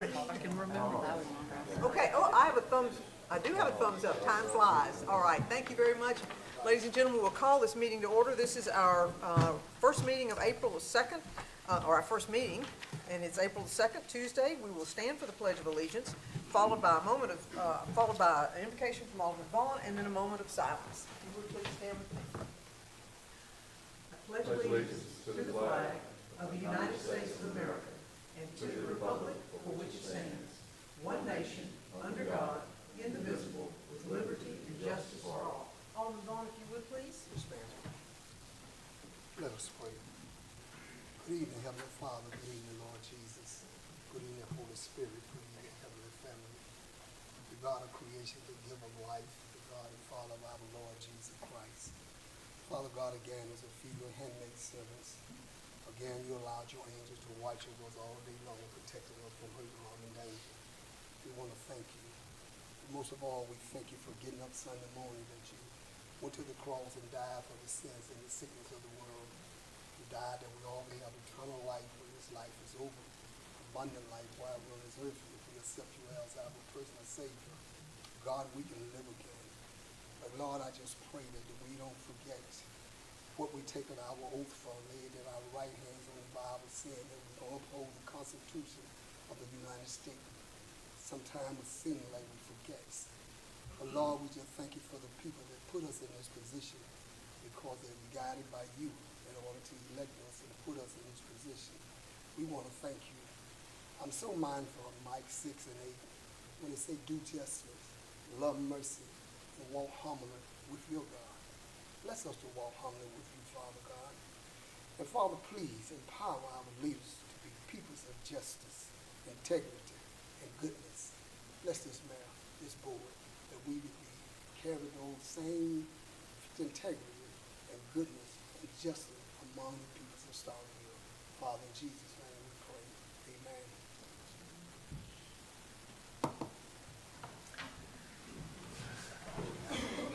I can remember that one. Okay, I do have a thumbs up. Time flies. All right, thank you very much. Ladies and gentlemen, we'll call this meeting to order. This is our first meeting of April the 2nd, or our first meeting, and it's April the 2nd, Tuesday. We will stand for the Pledge of Allegiance, followed by an invocation from Alderman Vaughn, and then a moment of silence. If you would please stand with me. I pledge allegiance to the flag of the United States of America and to the republic for which it stands, one nation, under God, indivisible, with liberty and justice for all. Alderman Vaughn, if you would, please. Yes, ma'am. Let us pray. Good evening, Heavenly Father. Good evening, Lord Jesus. Good evening, Holy Spirit. Good evening, Heavenly Family. The God of creation, the giver of life, the God and Father of our Lord Jesus Christ. Father God, again, as a few handmaid servants, again, you allowed your angels to watch over us all day long, protecting us from hurt, harm, and danger. We want to thank you. Most of all, we thank you for getting up Sunday morning that you went to the cross and died for the sins and the sickness of the world. You died that we all may have eternal life when this life is over, abundant life while we're on this earth. If we accept you as our personal Savior, God, we can live again. But Lord, I just pray that we don't forget what we take on our oath for, laid in our right hands on the Bible, saying that we don't uphold the Constitution of the United States. Sometimes it seems like we forget. But Lord, we just thank you for the people that put us in this position, because they're guided by you in order to elect us and put us in this position. We want to thank you. I'm so mindful of Mike 6 and 8 when they say do justice, love mercy, and walk humbly with your God. Bless us to walk humbly with you, Father God. And Father, please empower our leaders to be peoples of justice, integrity, and goodness. Bless this mayor, this board, that we would be carrying those same integrity and goodness and justice among the peoples of Starkville. Father, in Jesus' name we pray. Amen.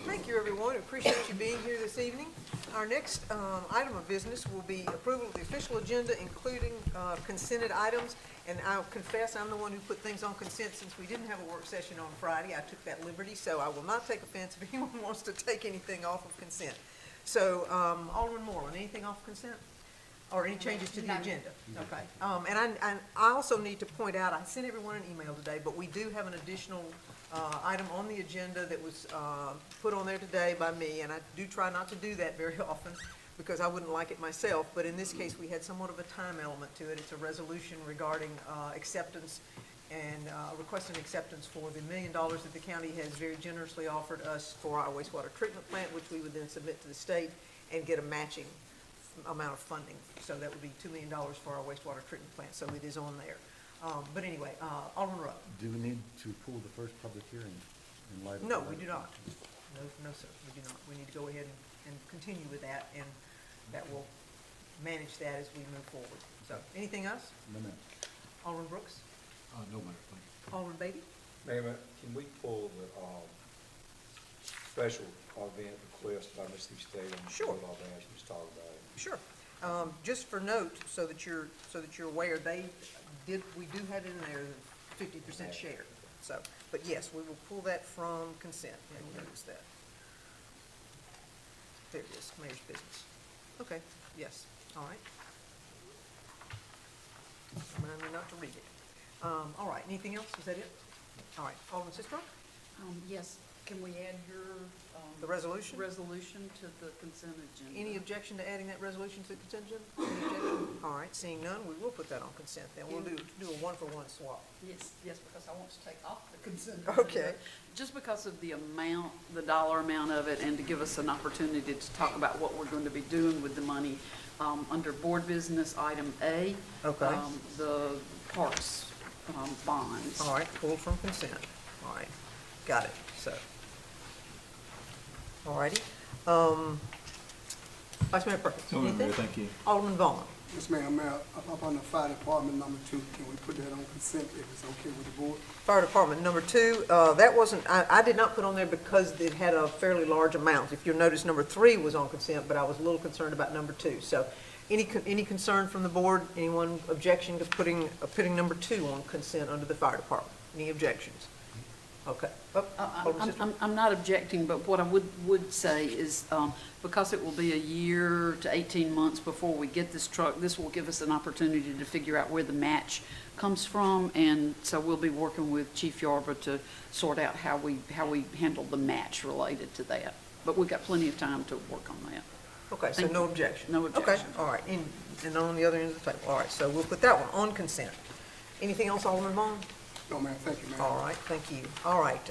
Thank you, everyone. We appreciate you being here this evening. Our next item of business will be approval of the official agenda, including consented items. And I'll confess, I'm the one who put things on consent since we didn't have a work session on Friday. I took that liberty, so I will not take offense if anyone wants to take anything off of consent. So, Alderman Moreland, anything off of consent? Or any changes to the agenda? Okay. And I also need to point out, I sent everyone an email today, but we do have an additional item on the agenda that was put on there today by me, and I do try not to do that very often because I wouldn't like it myself, but in this case we had somewhat of a time element to it. It's a resolution regarding acceptance and requesting acceptance for the $1 million that the county has very generously offered us for our wastewater treatment plant, which we would then submit to the state and get a matching amount of funding. So that would be $2 million for our wastewater treatment plant, so it is on there. But anyway, Alderman Rupp. Do we need to pull the first public hearing in light of No, that? we do not. No, sir, we do not. We need to go ahead and continue with that, and that will manage that as we move forward. So, anything else? No, ma'am. Alderman Brooks? No, ma'am, thank you. Alderman Beatty? Mayor, can we pull the special event request by Mississippi State on Sure. the law branch and just talk about it? Sure. Just for note, so that you're aware, we do have in there the 50% share. So, but yes, we will pull that from consent. You'll notice that. There it is, mayor's business. Okay, yes, all right. Remind me not to read it. All right, anything else? Is that it? All right, Alderman Sistrum? Yes, can we add your? The resolution? Resolution to the consent agenda. Any objection to adding that resolution to the consent agenda? Any objection? All right, seeing none, we will put that on consent then. We'll do a one-for-one swap. Yes, because I want to take off the consent agenda. Okay. Just because of the amount, the dollar amount of it, and to give us an opportunity to talk about what we're going to be doing with the money. Under board business, item A. Okay. The parks bonds. All right, pulled from consent. All right, got it, so. All righty. Vice Mayor Perkins, anything? Thank you. Alderman Vaughn. Yes, ma'am. Mayor, up on the fire department number 2, can we put that on consent if it's okay with the board? Fire Department number 2, that wasn't, I did not put on there because it had a fairly large amount. If you'll notice, number 3 was on consent, but I was a little concerned about number 2. So Any concern from the board? Anyone objection to putting number 2 on consent under the fire department? Any objections? Okay. Oh, Alderman Sister. I'm not objecting, but what I would say is, because it will be a year to 18 months before we get this truck, this will give us an opportunity to figure out where the match comes from, and so we'll be working with Chief Yarba to sort out how we handle the match related to that. But we've got plenty of time to work on that. Okay, so Thank no you. objection? No objection. Okay, all right, and on the other end of the table, all right, so we'll put that one on consent. Anything else, Alderman Vaughn? No, ma'am, thank you, ma'am. All right, thank you. All right,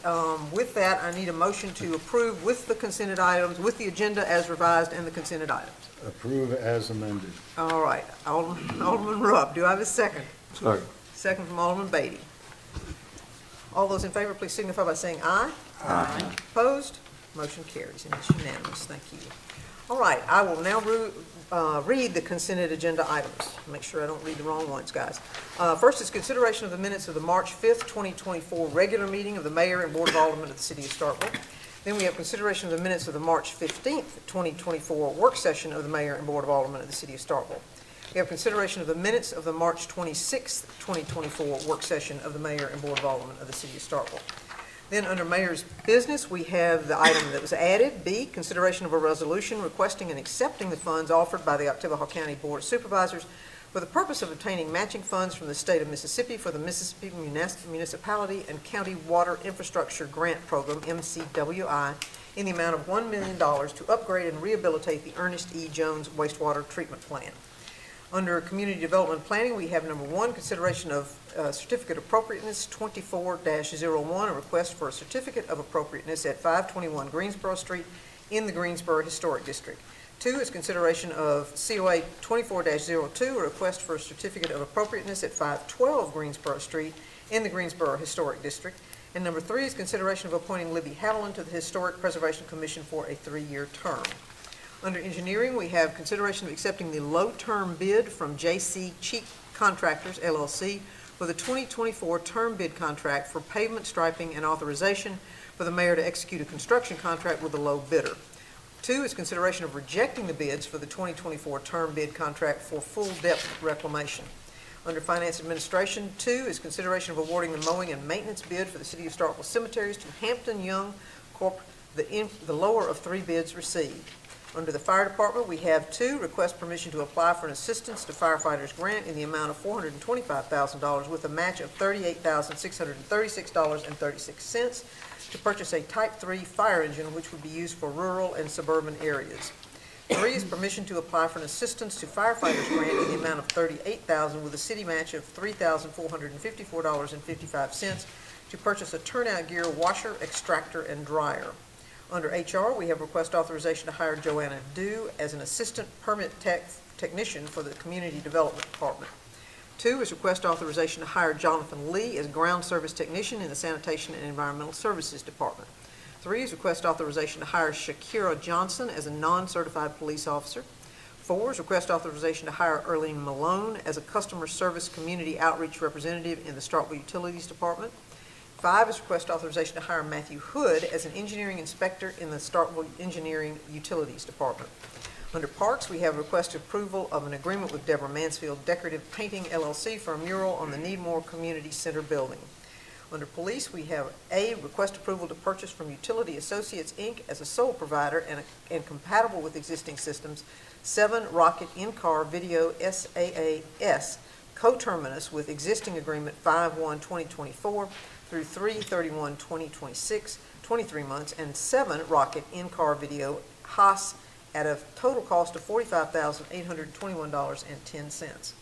with that, I need a motion to approve with the consented items, with the agenda as revised and the consented items. Approve as amended. All right, Alderman Rupp, do I have a second? Second. Second from Alderman Beatty. All those in favor, please signify by saying aye. Aye. Opposed? Motion carries, and it's unanimous. Thank you. All right, I will now read the consented agenda items. Make sure I don't read the wrong ones, guys. First is consideration of the minutes of the March 5th, 2024 regular meeting of the Mayor and Board of Aldermen of the City of Starkville. Then we have consideration of the minutes of the March 15th, 2024 work session of the Mayor and Board of Aldermen of the City of Starkville. We have consideration of the minutes of the March 26th, 2024 work session of the Mayor and Board of Aldermen of the City of Starkville. Then under Mayor's business, we have the item that was added, B, consideration of a resolution requesting and accepting the funds offered by the Oktibbeha County Board of Supervisors for the purpose of obtaining matching funds from the state of Mississippi for the Mississippi Municipality and County Water Infrastructure Grant Program, MCWI, in the amount of $1 million to upgrade and rehabilitate the Ernest E. Jones wastewater treatment plant. Under Community Development Planning, we have number 1, consideration of Certificate of Appropriateness 24-01, a request for a Certificate of Appropriateness at 521 Greensboro Street in the Greensboro Historic District. 2 is consideration of COA 24-02, a request for a Certificate of Appropriateness at 512 Greensboro Street in the Greensboro Historic District. And number 3 is consideration of appointing Libby Haviland to the Historic Preservation Commission for a 3-year term. Under engineering, we have consideration of accepting the low-term bid from J.C. Cheek Contractors, LLC, for the 2024 term bid contract for pavement striping and authorization for the mayor to execute a construction contract with a low bidder. 2 is consideration of rejecting the bids for the 2024 term bid contract for full depth reclamation. Under Finance Administration, 2 is consideration of awarding the mowing and maintenance bid for the City of Starkville cemeteries to Hampton Young Corp., the lower of 3 bids received. Under the Fire Department, we have 2, request permission to apply for an Assistance to Firefighters grant in the amount of $425,000 with a match of $38,636.36 to purchase a Type 3 fire engine which would be used for rural and suburban areas. 3 is permission to apply for an Assistance to Firefighters grant in the amount of $38,000 with a city match of $3,454.55 to purchase a turnout gear washer, extractor, and dryer. Under HR, we have request authorization to hire Joanna Dew as an assistant permit technician for the Community Development Department. 2 is request authorization to hire Jonathan Lee as ground service technician in the Sanitation and Environmental Services Department. 3 is request authorization to hire Shakira Johnson as a non-certified police officer. 4 is request authorization to hire Erlene Malone as a customer service community outreach representative in the Starkville Utilities Department. 5 is request authorization to hire Matthew Hood as an engineering inspector in the Starkville Engineering Utilities Department. Under Parks, we have requested approval of an agreement with Deborah Mansfield Decorative Painting, LLC for a mural on the Needmore Community Center building. Under Police, we have A, request approval to purchase from Utility Associates, Inc. as a sole provider and compatible with existing systems, 7 Rocket in-car video SAAS coterminous with existing agreement 5/1/2024 through 3/31/2026, 23 months, and 7 Rocket in-car video Haas at a total cost of $45,821.10.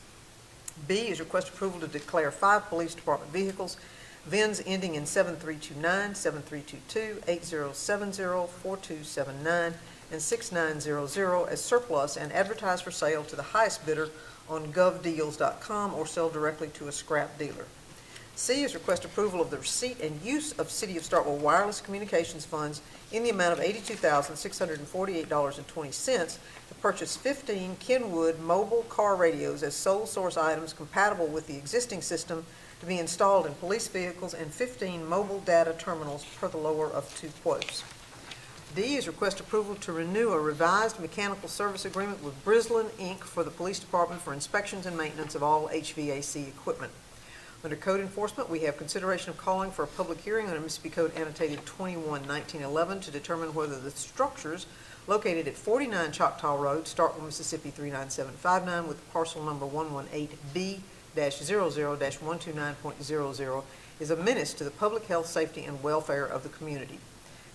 B is request approval to declare 5 police department vehicles, VINs ending in 7329, 7322, 8070, 4279, and 6900 as surplus and advertise for sale to the highest bidder on govdeals.com or sell directly to a scrap dealer. C is request approval of the receipt and use of City of Starkville wireless communications funds in the amount of $82,648.20 to purchase 15 Kenwood mobile car radios as sole source items compatible with the existing system to be installed in police vehicles and 15 mobile data terminals per the lower of 2 quotes. D is request approval to renew a revised mechanical service agreement with Brislin, Inc. for the Police Department for inspections and maintenance of all HVAC equipment. Under Code Enforcement, we have consideration of calling for a public hearing under Mississippi Code annotated 21-1911 to determine whether the structures located at 49 Choctaw Road, Starkville, Mississippi 39759, with parcel number 118B-00-129.00 is a menace to the public health, safety, and welfare of the community.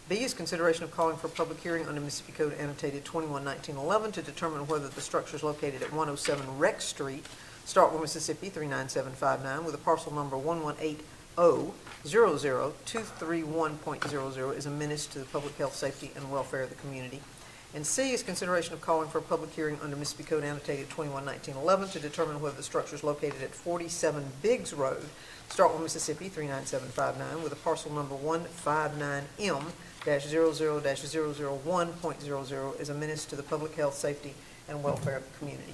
B is consideration of calling for a public hearing under Mississippi Code annotated 21-1911 to determine whether the structures located at 107 Rex Street, Starkville, Mississippi 39759, with a parcel number 118000231.00 is a menace to the public health, safety, and welfare of the community. And C is consideration of calling for a public hearing under Mississippi Code annotated 21-1911 to determine whether the structures located at 47 Biggs Road, Starkville, Mississippi 39759, with a parcel number 159M-00-001.00 is a menace to the public health, safety, and welfare of the community.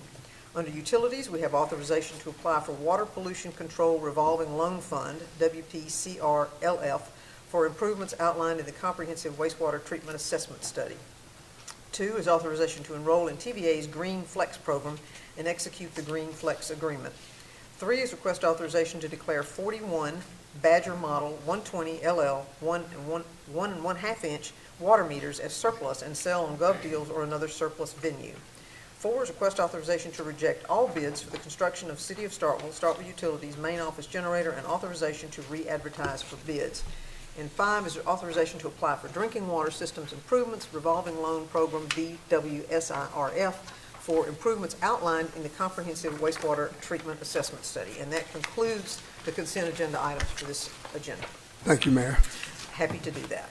Under Utilities, we have authorization to apply for Water Pollution Control Revolving Loan Fund, WPCRLF, for improvements outlined in the Comprehensive Wastewater Treatment Assessment Study. 2 is authorization to enroll in TVA's Green Flex program and execute the Green Flex agreement. 3 is request authorization to declare 41 Badger Model 120 LL 1 1/2 inch water meters as surplus and sell on GovDeals or another surplus venue. 4 is request authorization to reject all bids for the construction of City of Starkville Utilities main office generator and authorization to re-advertise for bids. And 5 is authorization to apply for Drinking Water Systems Improvements Revolving Loan Program DWSIRF for improvements outlined in the Comprehensive Wastewater Treatment Assessment Study. And that concludes the consent agenda items for this agenda. Thank you, Mayor. Happy to do that.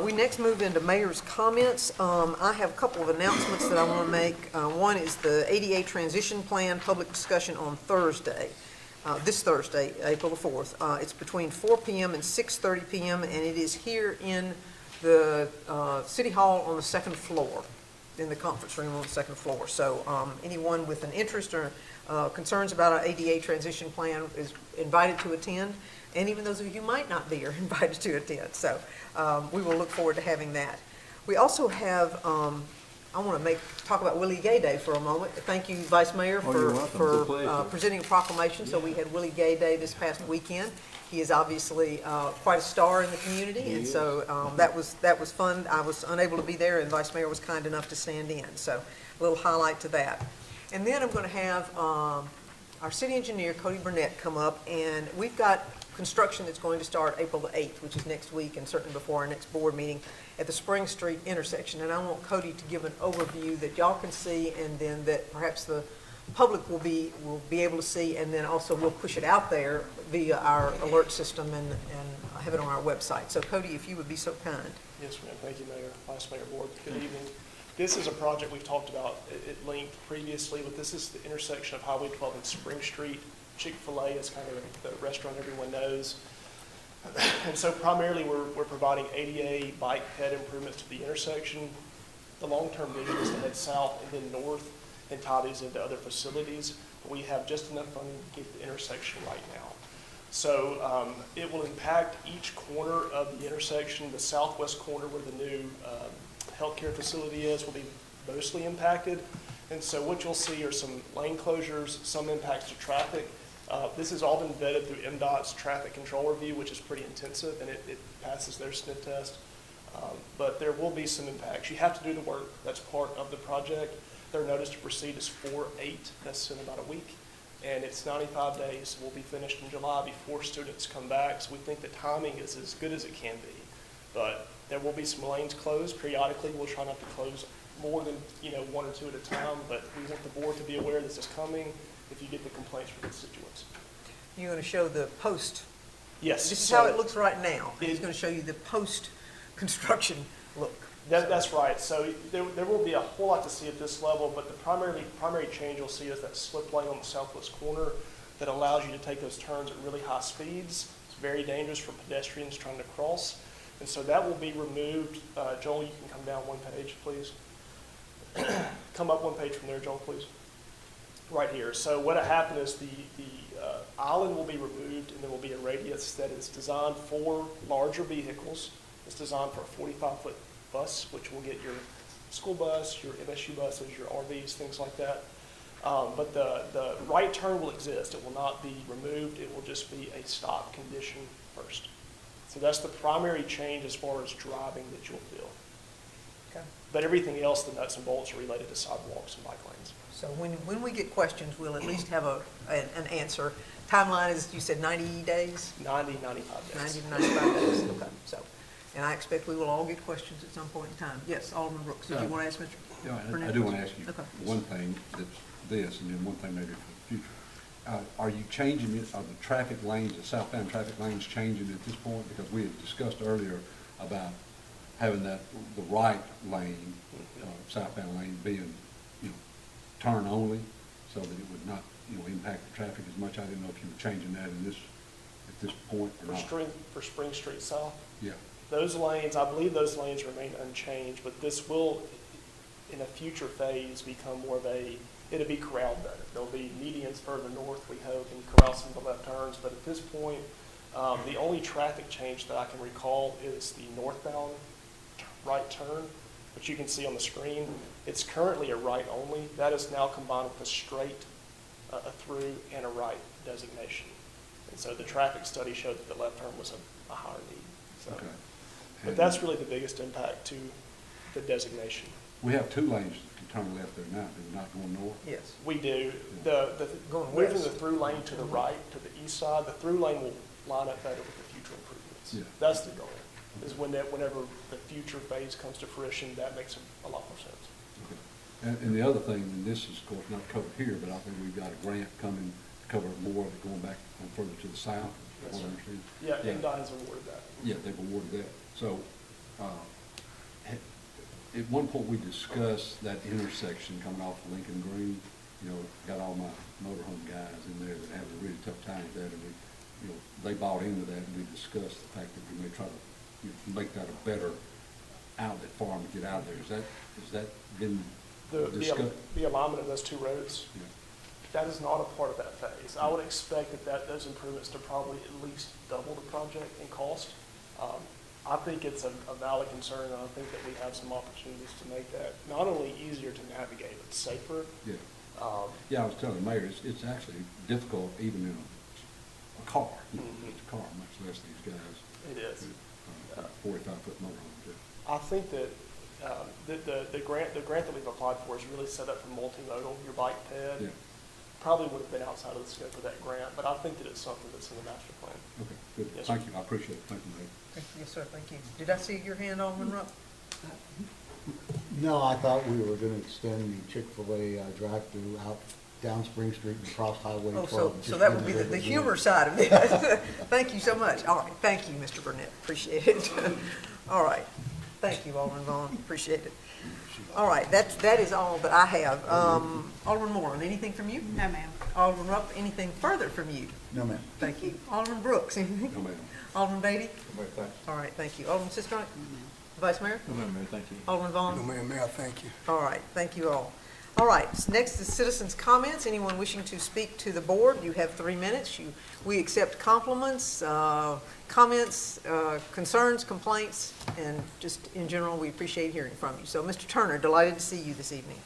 We next move into mayor's comments. I have a couple of announcements that I want to make. One is the ADA transition plan public discussion on Thursday, this Thursday, April the 4th. It's between 4 p.m. and 6:30 p.m. and it is here in the City Hall on the second floor, in the conference room on the second floor. So anyone with an interest or concerns about our ADA transition plan is invited to attend. And even those of you who might not be are invited to attend. So we will look forward to having that. We also have, I want to talk about Willie Gay Day for a moment. Thank you, Vice Mayor, for presenting a proclamation. So we had Willie Gay Day this past weekend. He is obviously quite a star in the community, and so that was fun. I was unable to be there, and Vice Mayor was kind enough to stand in. So a little highlight to that. And then I'm going to have our city engineer, Cody Burnett, come up, and we've got construction that's going to start April the 8th, which is next week, and certainly before our next board meeting, at the Spring Street intersection. And I want Cody to give an overview that y'all can see, and then that perhaps the public will be able to see, and then also we'll push it out there via our alert system and have it on our website. So Cody, if you would be so kind. Yes, ma'am. Thank you, Mayor, Vice Mayor, Board. Good evening. This is a project we've talked about at length previously, but this is the intersection of Highway 12 and Spring Street. Chick-fil-A is kind of the restaurant everyone knows. And so primarily we're providing ADA bike ped improvements to the intersection. The long-term vision is to head south and then north and tie these into other facilities. But we have just enough funding to keep the intersection right now. So it will impact each corner of the intersection. The southwest corner where the new healthcare facility is will be mostly impacted. And so what you'll see are some lane closures, some impacts to traffic. This has all been vetted through MDOT's traffic control review, which is pretty intensive, and it passes their sniff test. But there will be some impacts. You have to do the work. That's part of the project. Their notice to proceed is 4/8. That's in about a week. And it's 95 days. We'll be finished in July before students come back. So we think the timing is as good as it can be. But there will be some lanes closed periodically. We'll try not to close more than 1 or 2 at a time, but we want the board to be aware this is coming if you get the complaints from constituents. You're going to show the post. Yes. This is how it looks right now. He's going to show you the post-construction look. That's right. So there will be a whole lot to see at this level, but the primary change you'll see is that slip lane on the southwest corner that allows you to take those turns at really high speeds. It's very dangerous for pedestrians trying to cross. And so that will be removed. Joel, you can come down one page, please. Come up one page from there, Joel, please. Right here. So what happened is the island will be removed, and there will be a radius that is designed for larger vehicles. It's designed for a 45-foot bus, which will get your school bus, your MSU buses, your RVs, things like that. But the right turn will exist. It will not be removed. It will just be a stop condition first. So that's the primary change as far as driving that you'll feel. Okay. But everything else, the nuts and bolts, are related to sidewalks and bike lanes. So when we get questions, we'll at least have an answer. Timeline is, you said 90 days? 90, 95 days. 90 to 95 days, okay. So, and I expect we will all get questions at some point in time. Yes, Alderman Brooks, did you want to ask Mr. Yeah, Burnett? I do want to ask you Okay. one thing that's this, and then one thing maybe for the future. Are you changing it, are the traffic lanes, the southbound traffic lanes changing at this point? Because we had discussed earlier about having that, the right lane, southbound lane being, turn only, so that it would not, impact the traffic as much. I didn't know if you were changing that at this point or not. For Spring Street South, Yeah, those lanes, I believe those lanes remain unchanged, but this will, in a future phase, become more of it'll be corralled better. There'll be medians further north, we hope, and corral some of the left turns, but at this point, the only traffic change that I can recall is the northbound right turn, which you can see on the screen. It's currently a right only. That is now combined with a straight, a through, and a right designation. And so the traffic study showed that the left turn was a higher need. So, okay. but And that's really the biggest impact to the designation. we have two lanes that can turn left there now, they're not going north. Yes. We do. Going Moving west. the through lane to the right, to the east side, the through lane will line up better with the future improvements. Yeah. That's the goal, is whenever the future phase comes to fruition, that makes a lot more sense. Okay. And the other thing, and this is of course not covered here, but I think we've got a grant coming to cover more of it going back further to the south, is Yes, what I sir. understand. Yeah, NDOT's awarded that. Yeah, they've awarded that. So, at one point, we discussed that intersection coming off of Lincoln Green. Got all my motorhome guys in there that have a really tough time with that, and they bought into that, and we discussed the fact that we may try to, make that a better outlet for them to get out of there. Has that been discussed? The alignment of those two roads, Yeah. that is not a part of that phase. I would expect that those improvements to probably at least double the project in cost. I think it's a valid concern, and I think that we have some opportunities to make that not only easier to navigate, but safer. Yeah. Yeah, I was telling the mayor, it's actually difficult even in a car, just a car, much less these guys. It is. 45-foot motorhome, too. I think that the grant that we've applied for is really set up for multimodal, your bike ped. Yeah. Probably would have been outside of the scope of that grant, but I think that it's something that's in the master plan. Okay, good. Yes, Thank you, I appreciate it. Thank you, Mayor. Yes, sir, thank you. Did I see your hand, Alderman Rupp? No, I thought we were gonna extend the Chick-fil-A drive-through out down Spring Street and across Highway 12. Oh, so just that one would be day the a humor week. side of this. Thank you so much. All right, thank you, Mr. Burnett, appreciate it. All right, thank you, Alderman Vaughn, appreciate it. All right, that is all that I have. Alderman Moreland, anything from you? No, ma'am. Alderman Rupp, anything further from you? No, ma'am. Thank you. Alderman Brooks, anything? No, ma'am. Alderman Beatty? Well, thanks. All right, thank you. Alderman Sistrunk? Vice Mayor? No, Mayor, thank you. Alderman Vaughn? No, ma'am, Mayor, thank you. All right, thank you all. All right, next is citizens' comments. Anyone wishing to speak to the board, you have 3 minutes. We accept compliments, comments, concerns, complaints, and just in general, we appreciate hearing from you. So, Mr. Turner, delighted to see you this evening.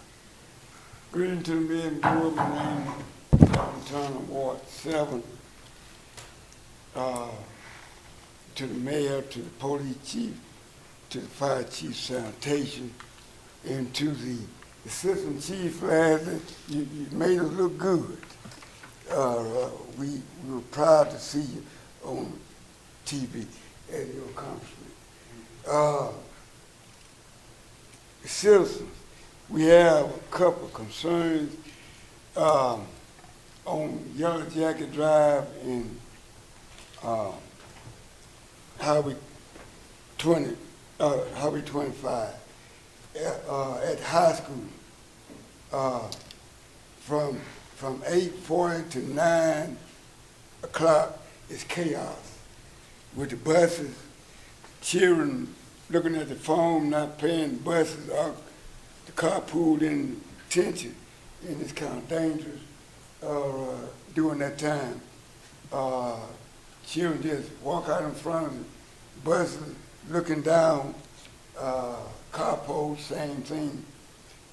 Greeting to me and board, my name is Tom Turner, Ward 7. To the mayor, to the police chief, to the fire chief sanitation, and to the assistant chief, Leslie, you made us look good. We were proud to see you on TV and your accomplishment. Citizens, we have a couple of concerns on Yellow Jacket Drive and Highway 25 at high school from 8:40 to 9 o'clock is chaos with the buses, children looking at the phone, not paying the buses, the car pulled in tension, and it's kind of dangerous during that time. Children just walk out in front of the buses looking down carport, same thing.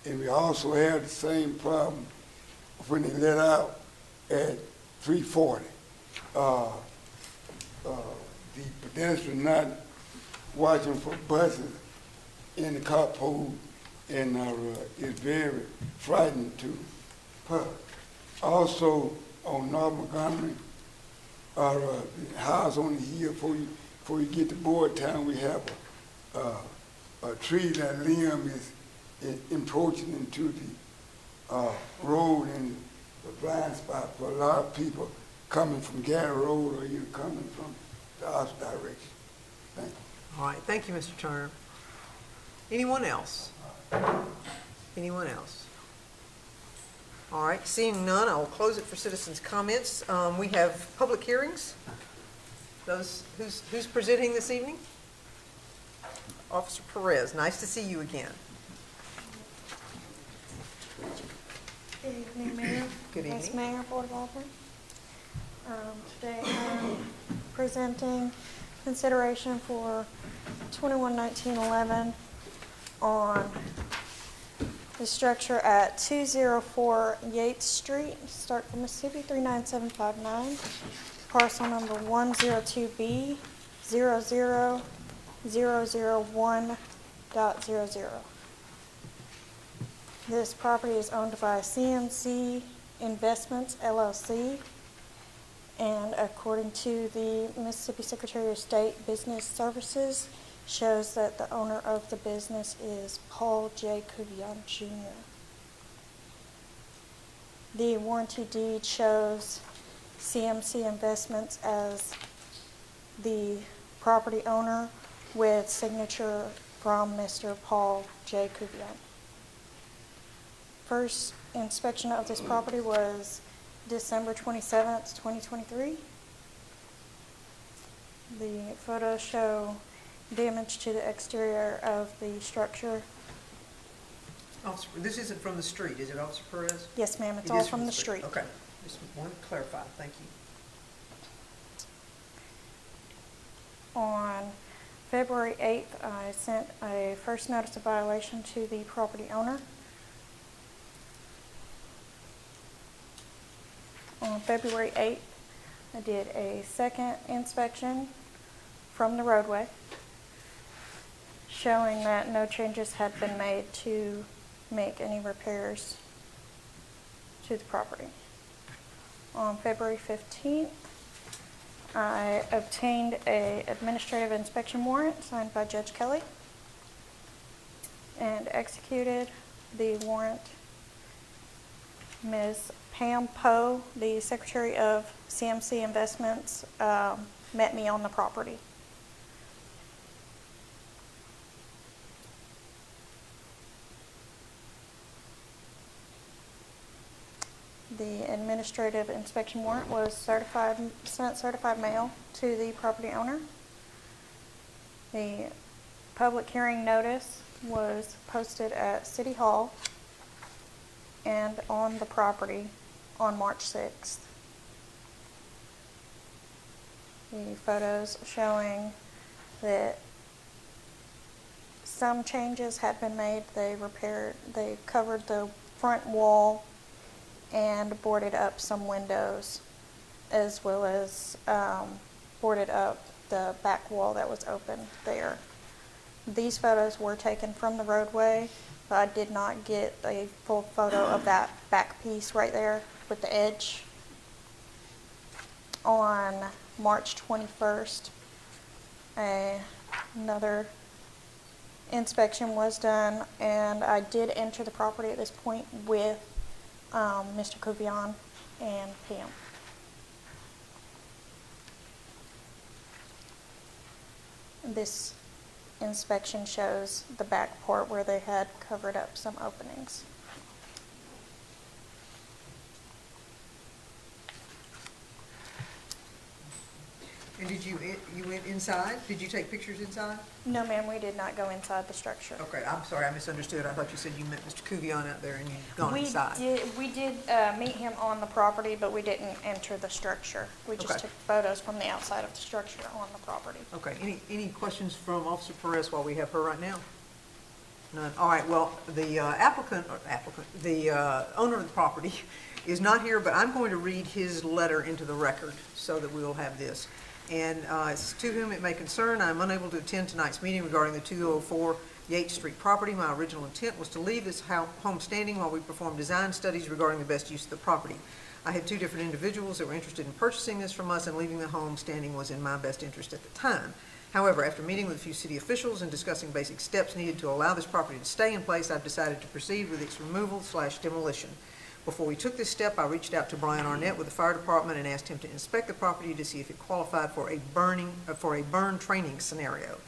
And we also have the same problem when they let out at 340. The pedestrian not watching for buses in the carpool, and it's very frightening to her. Also, on North Montgomery, the house on the hill before you get to Board Town, we have a tree that limb is encroaching into the road, and the blind spot for a lot of people coming from Gary Road or even coming from the opposite direction. Thank you. All right, thank you, Mr. Turner. Anyone else? Anyone else? All right, seeing none, I will close it for citizens' comments. We have public hearings. Who's presenting this evening? Officer Perez, nice to see you again. Good evening, Mayor. Good evening. Vice Mayor, Board of Aldermen. Today I'm presenting consideration for 211911 on the structure at 204 Yates Street, Starkville, Mississippi, 39759, parcel number 102B 00001.00. This property is owned by CMC Investments LLC, and according to the Mississippi Secretary of State Business Services, shows that the owner of the business is Paul J. Kuvion Jr. The warranty deed shows CMC Investments as the property owner with signature from Mr. Paul J. Kuvion. First inspection of this property was December 27th, 2023. The photos show damage to the exterior of the structure. Officer, this isn't from the street, is it, Officer Perez? Yes, ma'am, it's It all is from the street. Okay, just wanted to clarify, thank you. On February 8th, I sent a first notice of violation to the property owner. On February 8th, I did a second inspection from the roadway, showing that no changes had been made to make any repairs to the property. On February 15th, I obtained an administrative inspection warrant signed by Judge Kelly and executed the warrant. Ms. Pam Poe, the Secretary of CMC Investments, met me on the property. The administrative inspection warrant was sent certified mail to the property owner. The public hearing notice was posted at City Hall and on the property on March 6th. The photos showing that some changes had been made. They covered the front wall and boarded up some windows, as well as boarded up the back wall that was open there. These photos were taken from the roadway, but I did not get a full photo of that back piece right there with the edge. On March 21st, another inspection was done, and I did enter the property at this point with Mr. Kuvion and Pam. This inspection shows the back part where they had covered up some openings. And you went inside? Did you take pictures inside? No, ma'am, we did not go inside the structure. Okay, I'm sorry, I misunderstood. I thought you said you met Mr. Kuvion out there and you'd gone We inside. did meet him on the property, but we didn't enter the structure. We just Okay. took photos from the outside of the structure on the property. Okay, any questions from Officer Perez while we have her right now? None. All right, well, the the owner of the property is not here, but I'm going to read his letter into the record so that we will have this. And it's to whom it may concern, I am unable to attend tonight's meeting regarding the 204 Yates Street property. My original intent was to leave this home standing while we perform design studies regarding the best use of the property. I had two different individuals that were interested in purchasing this from us, and leaving the home standing was in my best interest at the time. However, after meeting with a few city officials and discussing basic steps needed to allow this property to stay in place, I've decided to proceed with its removal/demolition. Before we took this step, I reached out to Brian Arnett with the fire department and asked him to inspect the property to see if it qualified for a burn training scenario.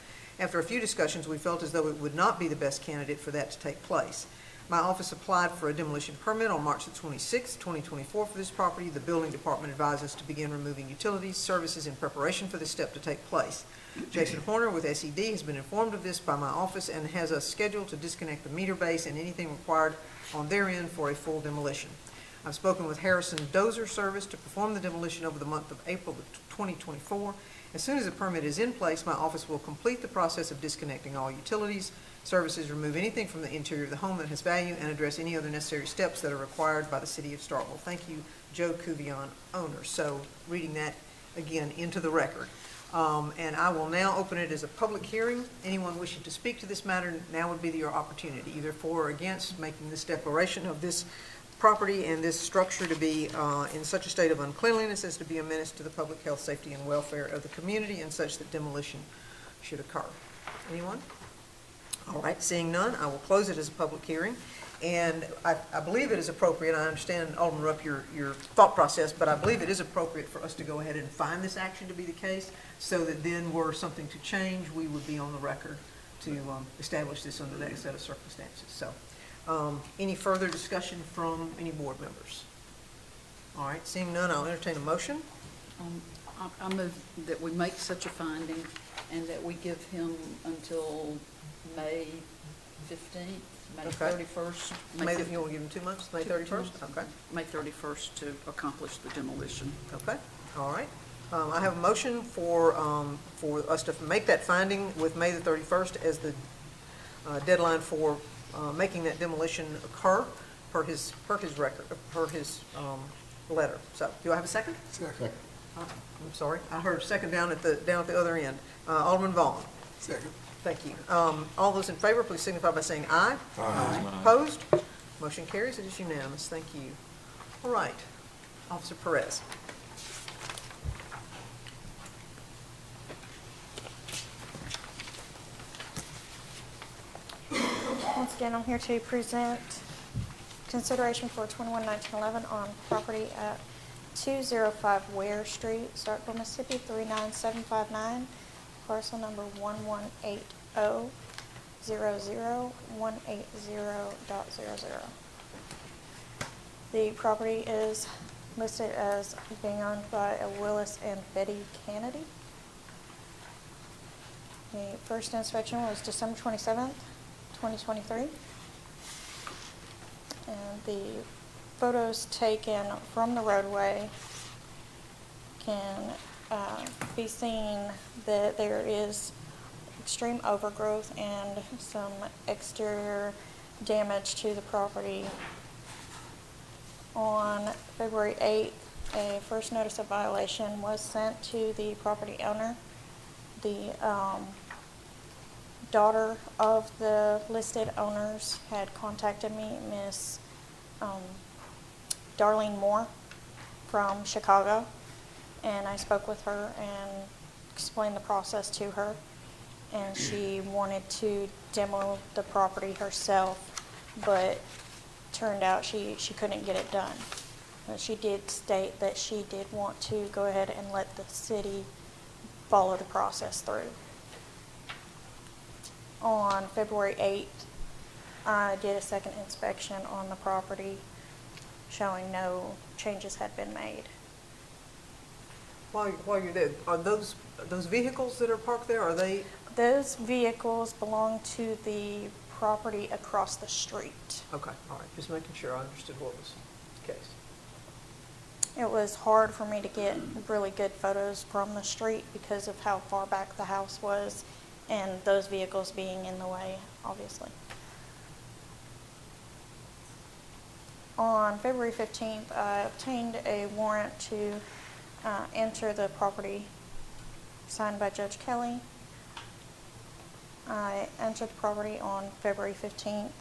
After a few discussions, we felt as though it would not be the best candidate for that to take place. My office applied for a demolition permit on March the 26th, 2024 for this property. The building department advised us to begin removing utilities, services in preparation for this step to take place. Jason Horner with SED has been informed of this by my office and has us scheduled to disconnect the meter base and anything required on their end for a full demolition. I've spoken with Harrison Dozer Service to perform the demolition over the month of April of 2024. As soon as the permit is in place, my office will complete the process of disconnecting all utilities, services, remove anything from the interior of the home that has value, and address any other necessary steps that are required by the city of Starkville. Thank you, Joe Cuvion, owner. So reading that again into the record. And I will now open it as a public hearing. Anyone wishing to speak to this matter, now would be your opportunity, either for or against making this declaration of this property and this structure to be in such a state of uncleanliness as to be a menace to the public health, safety, and welfare of the community, and such that demolition should occur. Anyone? All right, seeing none, I will close it as a public hearing. And I believe it is appropriate, I understand, Alderman Rupp, your thought process, but I believe it is appropriate for us to go ahead and find this action to be the case, so that then were something to change, we would be on the record to establish this under that set of circumstances. So, any further discussion from any board members? All right, seeing none, I'll entertain a motion. I move that we make such a finding and that we give him until May 15th, May Okay. 31st. You want to give them 2 months, May 31st? Okay. May 31st to accomplish the demolition. Okay, all right. I have a motion for us to make that finding with May the 31st as the deadline for making that demolition occur per his record, per his letter. So, do I have a second? Second. I'm sorry, I heard second down at the other end. Alderman Vaughn. Second. Thank you. All those in favor, please signify by saying aye. Aye. Opposed? Motion carries. It is unanimous. Thank you. All right. Officer Perez. Once again, I'm here to present consideration for 211911 on property at 205 Ware Street, Starkville, Mississippi, 39759, parcel number 1180000180.00. The property is listed as being owned by a Willis and Betty Kennedy. The first inspection was December 27th, 2023. And the photos taken from the roadway can be seen that there is extreme overgrowth and some exterior damage to the property. On February 8th, a first notice of violation was sent to the property owner. The daughter of the listed owners had contacted me, Miss Darlene Moore from Chicago, and I spoke with her and explained the process to her, and she wanted to demo the property herself, but turned out she couldn't get it done. But she did state that she did want to go ahead and let the city follow the process through. On February 8th, I did a second inspection on the property showing no changes had been made. While you're there, are those vehicles that are parked there, are they? Those vehicles belong to the property across the street. Okay, all right, just making sure I understood what was the case. It was hard for me to get really good photos from the street because of how far back the house was and those vehicles being in the way, obviously. On February 15th, I obtained a warrant to enter the property signed by Judge Kelly. I entered the property on February 15th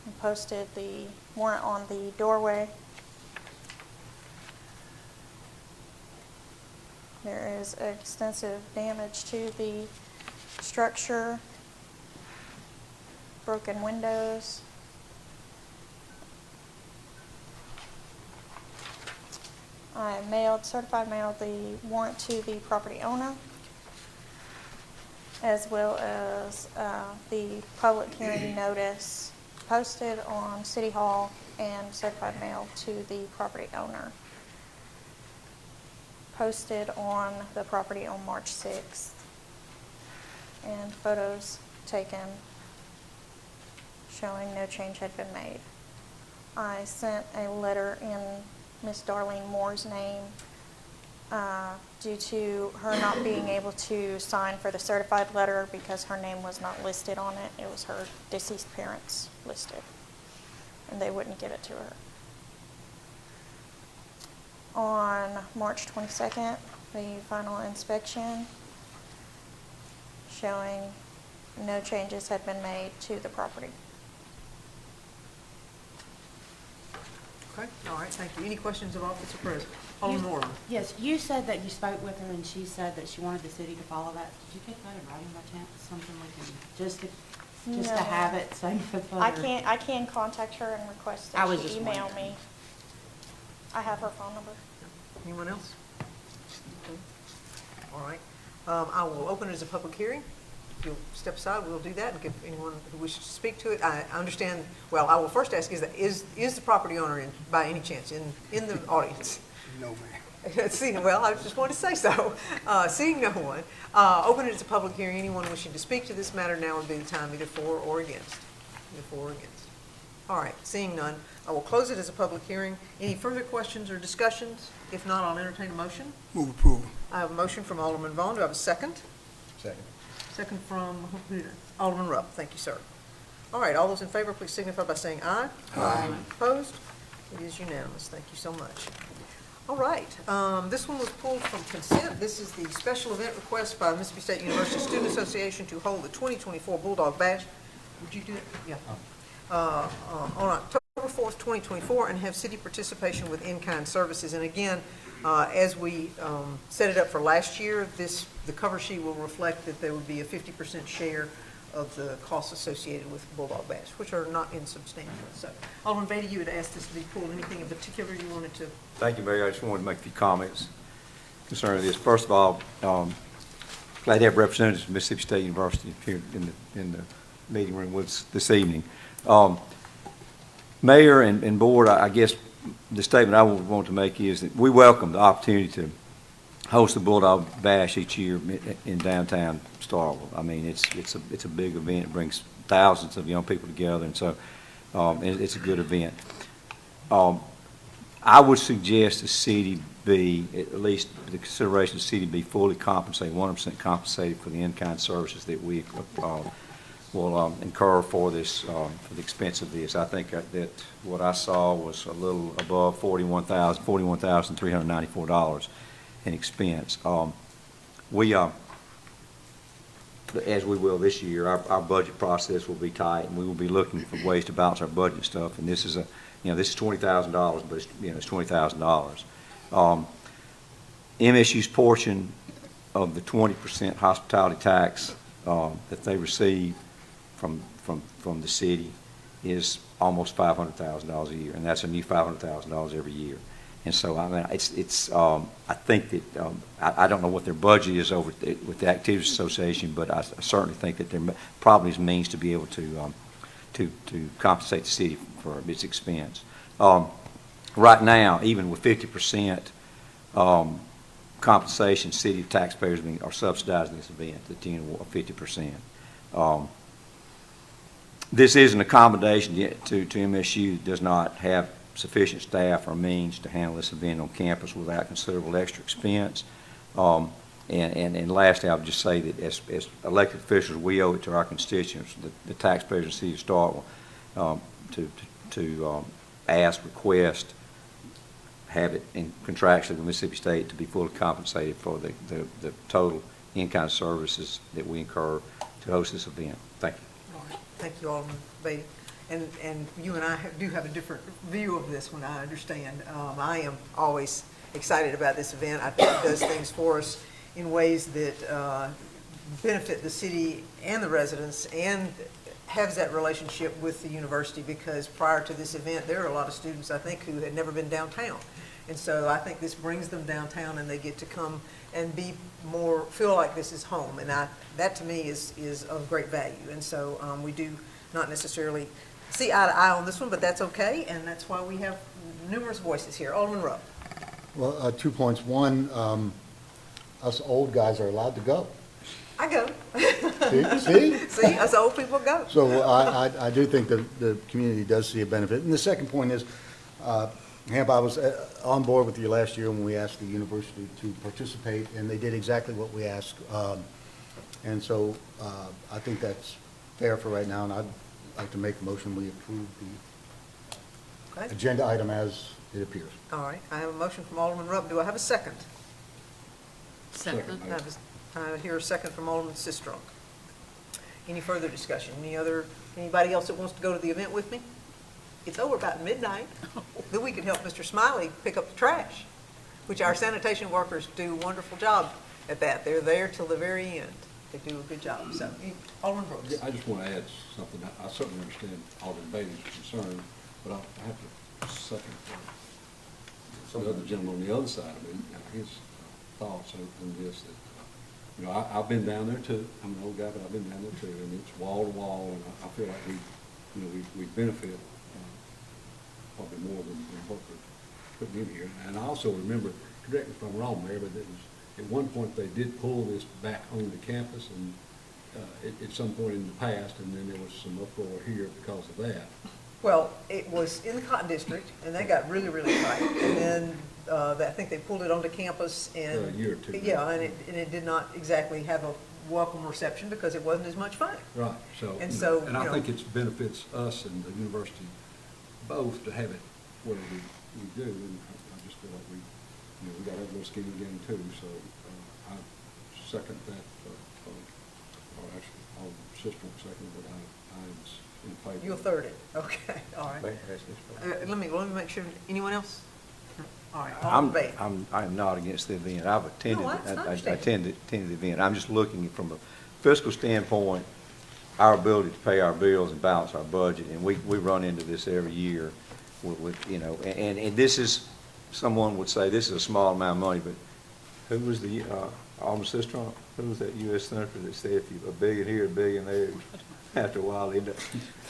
and posted the warrant on the doorway. There is extensive damage to the structure, broken windows. I certified mailed the warrant to the property owner, as well as the public hearing notice posted on City Hall and certified mail to the property owner. Posted on the property on March 6th, and photos taken showing no change had been made. I sent a letter in Miss Darlene Moore's name due to her not being able to sign for the certified letter because her name was not listed on it. It was her deceased parents listed, and they wouldn't give it to her. On March 22nd, the final inspection showing no changes had been made to the property. Okay, all right, thank you. Any questions of Officer President? Alderman Moore. Yes, you said that you spoke with her and she said that she wanted the city to follow that. Did you get that in writing by chance? Something we can, just to No. have it, same for further. I can contact her and request I that was she just email wondering. me. I have her phone number. Anyone else? Okay. All right. I will open it as a public hearing. If you'll step aside, we'll do that and give anyone who wishes to speak to it. I understand, well, I will first ask, is the property owner by any chance in the audience? No, ma'am. Seeing, well, I just wanted to say so. Seeing no one, open it as a public hearing. Anyone wishing to speak to this matter, now would be the time, either for or against. Either for or against. All right, seeing none, I will close it as a public hearing. Any further questions or discussions? If not, I'll entertain a motion. Move approval. I have a motion from Alderman Vaughn. Do I have a second? Second. Second from Alderman Rupp. Thank you, sir. All right, all those in favor, please signify by saying aye. Aye. Opposed? It is unanimous. Thank you so much. All right, this one was pulled from consent. This is the special event request by Mississippi State University Student Association to hold the 2024 Bulldog Bash. Would you do it? Yeah. On October 4th, 2024, and have city participation with in-kind services. And again, as we set it up for last year, the cover sheet will reflect that there would be a 50% share of the costs associated with Bulldog Bash, which are not insubstantial. So, Alderman Beatty, you had asked this to be pulled. Anything in particular you wanted to? Thank you, Mayor. I just wanted to make a few comments concerning this. First of all, glad to have representatives from Mississippi State University here in the meeting room with us this evening. Mayor and board, I guess the statement I want to make is that we welcome the opportunity to host the Bulldog Bash each year in downtown Starkville. I mean, it's a big event. It brings thousands of young people together, and so it's a good event. I would suggest the city be, at least the consideration of the city be fully compensated, 100% compensated for the in-kind services that we will incur for this, for the expense of this. I think that what I saw was a little above $41,394 in expense. As we will this year, our budget process will be tight, and we will be looking for ways to balance our budget and stuff. And this is this is $20,000, but it's $20,000. MSU's portion of the 20% hospitality tax that they receive from the city is almost $500,000 a year, and that's a new $500,000 every year. And so, I mean, I think that, I don't know what their budget is over with the Activities Association, but I certainly think that there probably is means to be able to compensate the city for its expense. Right now, even with 50% compensation, city taxpayers are subsidizing this event to the tune of 50%. This is an accommodation to MSU that does not have sufficient staff or means to handle this event on campus without considerable extra expense. And lastly, I would just say that as elected officials, we owe it to our constituents, the taxpayers of the city of Starkville, to request, have it in contractually with Mississippi State to be fully compensated for the total in-kind services that we incur to host this event. Thank you. All right. Thank you, Alderman Beatty. And you and I do have a different view of this one, I understand. I am always excited about this event. I think it does things for us in ways that benefit the city and the residents, and has that relationship with the university, because prior to this event, there are a lot of students, I think, who had never been downtown. And so I think this brings them downtown, and they get to come and be more, feel like this is home. And that to me is of great value. And so we do not necessarily see eye to eye on this one, but that's okay, and that's why we have numerous voices here. Alderman Rupp. Well, 2 points. One, us old guys are allowed to go. I go. See? See, us old people go. So I do think the community does see a benefit. And the second point is, Hamp, I was on board with you last year when we asked the university to participate, and they did exactly what we asked. And so I think that's fair for right now, and I'd like to make a motion we approve the Okay. agenda item as it appears. All right, I have a motion from Alderman Rupp. Do I have a second? Second. I hear a second from Alderman Sistrunk. Any further discussion? Anybody else that wants to go to the event with me? It's over about midnight. Then we can help Mr. Smiley pick up the trash, which our sanitation workers do a wonderful job at that. They're there till the very end. They do a good job. So, Alderman Brooks. I just want to add something. I certainly understand Alderman Beatty's concern, but I have to second the other gentleman on the other side of me, his thoughts on this. That, you know, I've been down there too. I'm an old guy, but I've been down there too, and it's wall to wall, and I feel like we benefit probably more than what we're putting in here. And I also remember, correct me if I'm wrong, Mayor, but it was, at one point they did pull this back on the campus, and at some point in the past, and then there was some uproar here because of that. Well, it was in the Cotton District, and that got really, really tight. And then I think they pulled it onto campus, and A year or two. yeah, and it did not exactly have a welcome reception because it wasn't as much fun. Right. So, And so, and I think it benefits us and the university both to have it where we do, and I just feel like we got to have a little skin in the game too. So I second that, or actually, I'll sister second, but I'm in favor. You'll third it. Okay, all right. Let me make sure. Anyone else? No. All right. Alderman Bate. I'm not against the event. I've attended, No, I I understand. attended the event. I'm just looking from a fiscal standpoint, our ability to pay our bills and balance our budget, and we run into this every year with and this is, someone would say this is a small amount of money, but who was the, Alderman Sistrunk, who was that U.S. Senator that said if you a billion here, a billion there, after a while,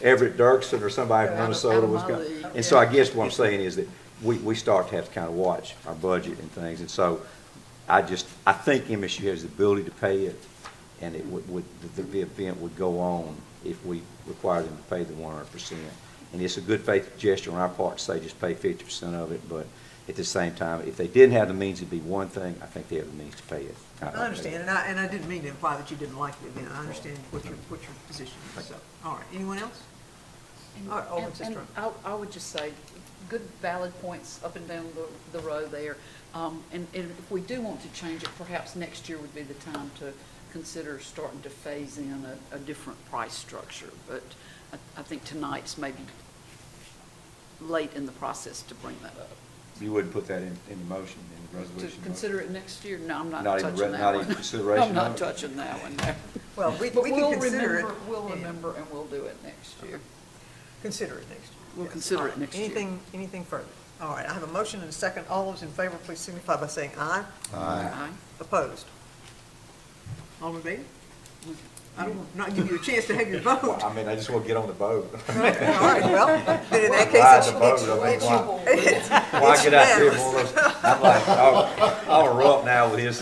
Everett Dirksen or somebody from Minnesota was going. And so I guess what I'm saying is that we start to have to kind of watch our budget and things, and so I think MSU has the ability to pay it, and it the event would go on if we require them to pay the 100%. And it's a good faith gesture on our part to say just pay 50% of it, but at the same time, if they didn't have the means, it'd be one thing. I think they have the means to pay it. I understand, and I didn't mean to imply that you didn't like the event. I understand what your position is. So, all right. Anyone else? All right, Alderman And Sistrunk. I would just say, good valid points up and down the row there. And if we do want to change it, perhaps next year would be the time to consider starting to phase in a different price structure. But I think tonight's maybe late in the process to bring that up. You wouldn't put that in the motion, in the To resolution? consider it next year? No, I'm not Not even touching that not one. even consideration I'm not of it? touching that one, no. Well, we But can we'll consider it. We'll remember and we'll do it next year. Consider it next year. We'll Yes. consider All it right. next year. Anything further? All right, I have a motion and a second. All those in favor, please signify by saying aye. Aye. Opposed? Alderman Beatty? I don't not give you a chance to have your vote. Well, I mean, I just want to get on the boat. All right, well, then in that Ride case, the boat, I mean, why get out there with one of those? I'm like, I'm a rough now with his,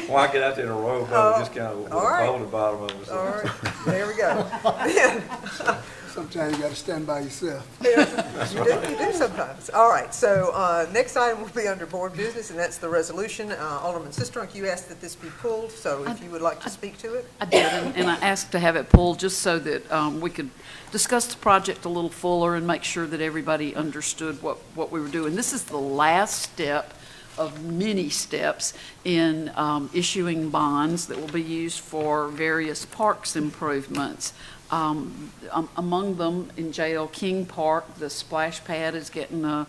why get out there in a rowboat, just kind of with a all right. pole at the bottom of it? All right, there we go. Sometimes you gotta stand by yourself. Yeah, you do sometimes. All right, so next item will be under board business, and that's the resolution. Alderman Sistrunk, you asked that this be pulled, so if you would like to speak to it. I did, and I asked to have it pulled just so that we could discuss the project a little fuller and make sure that everybody understood what we were doing. This is the last step of many steps in issuing bonds that will be used for various parks improvements. Among them, in J.L. King Park, the splash pad is getting an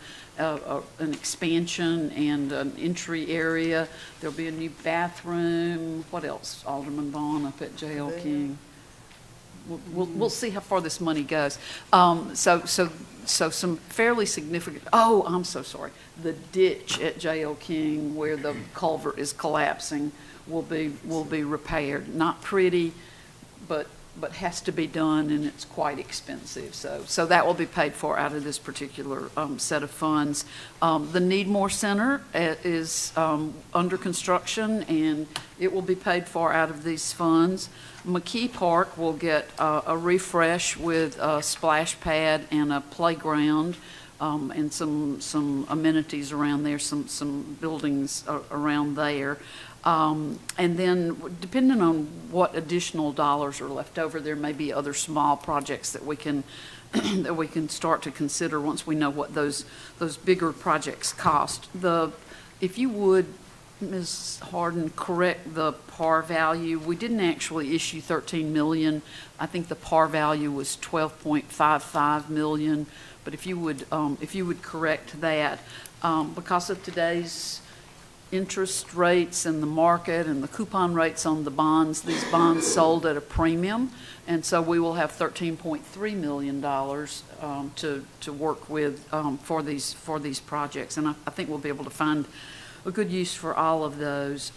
expansion and an entry area. There'll be a new bathroom. What else, Alderman Vaughn, up at J.L. King? We'll see how far this money goes. So some fairly significant, oh, I'm so sorry. The ditch at J.L. King where the culvert is collapsing will be repaired. Not pretty, but has to be done, and it's quite expensive. So that will be paid for out of this particular set of funds. The Needmore Center is under construction, and it will be paid for out of these funds. McKee Park will get a refresh with a splash pad and a playground, and some amenities around there, some buildings around there. And then, depending on what additional dollars are left over, there may be other small projects that we can that we can start to consider once we know what those bigger projects cost. If you would, Ms. Harden, correct the par value. We didn't actually issue 13 million. I think the par value was 12.55 million. But if you would correct that, because of today's interest rates and the market and the coupon rates on the bonds, these bonds sold at a premium, and so we will have $13.3 million to work with for these projects, and I think we'll be able to find a good use for all of those.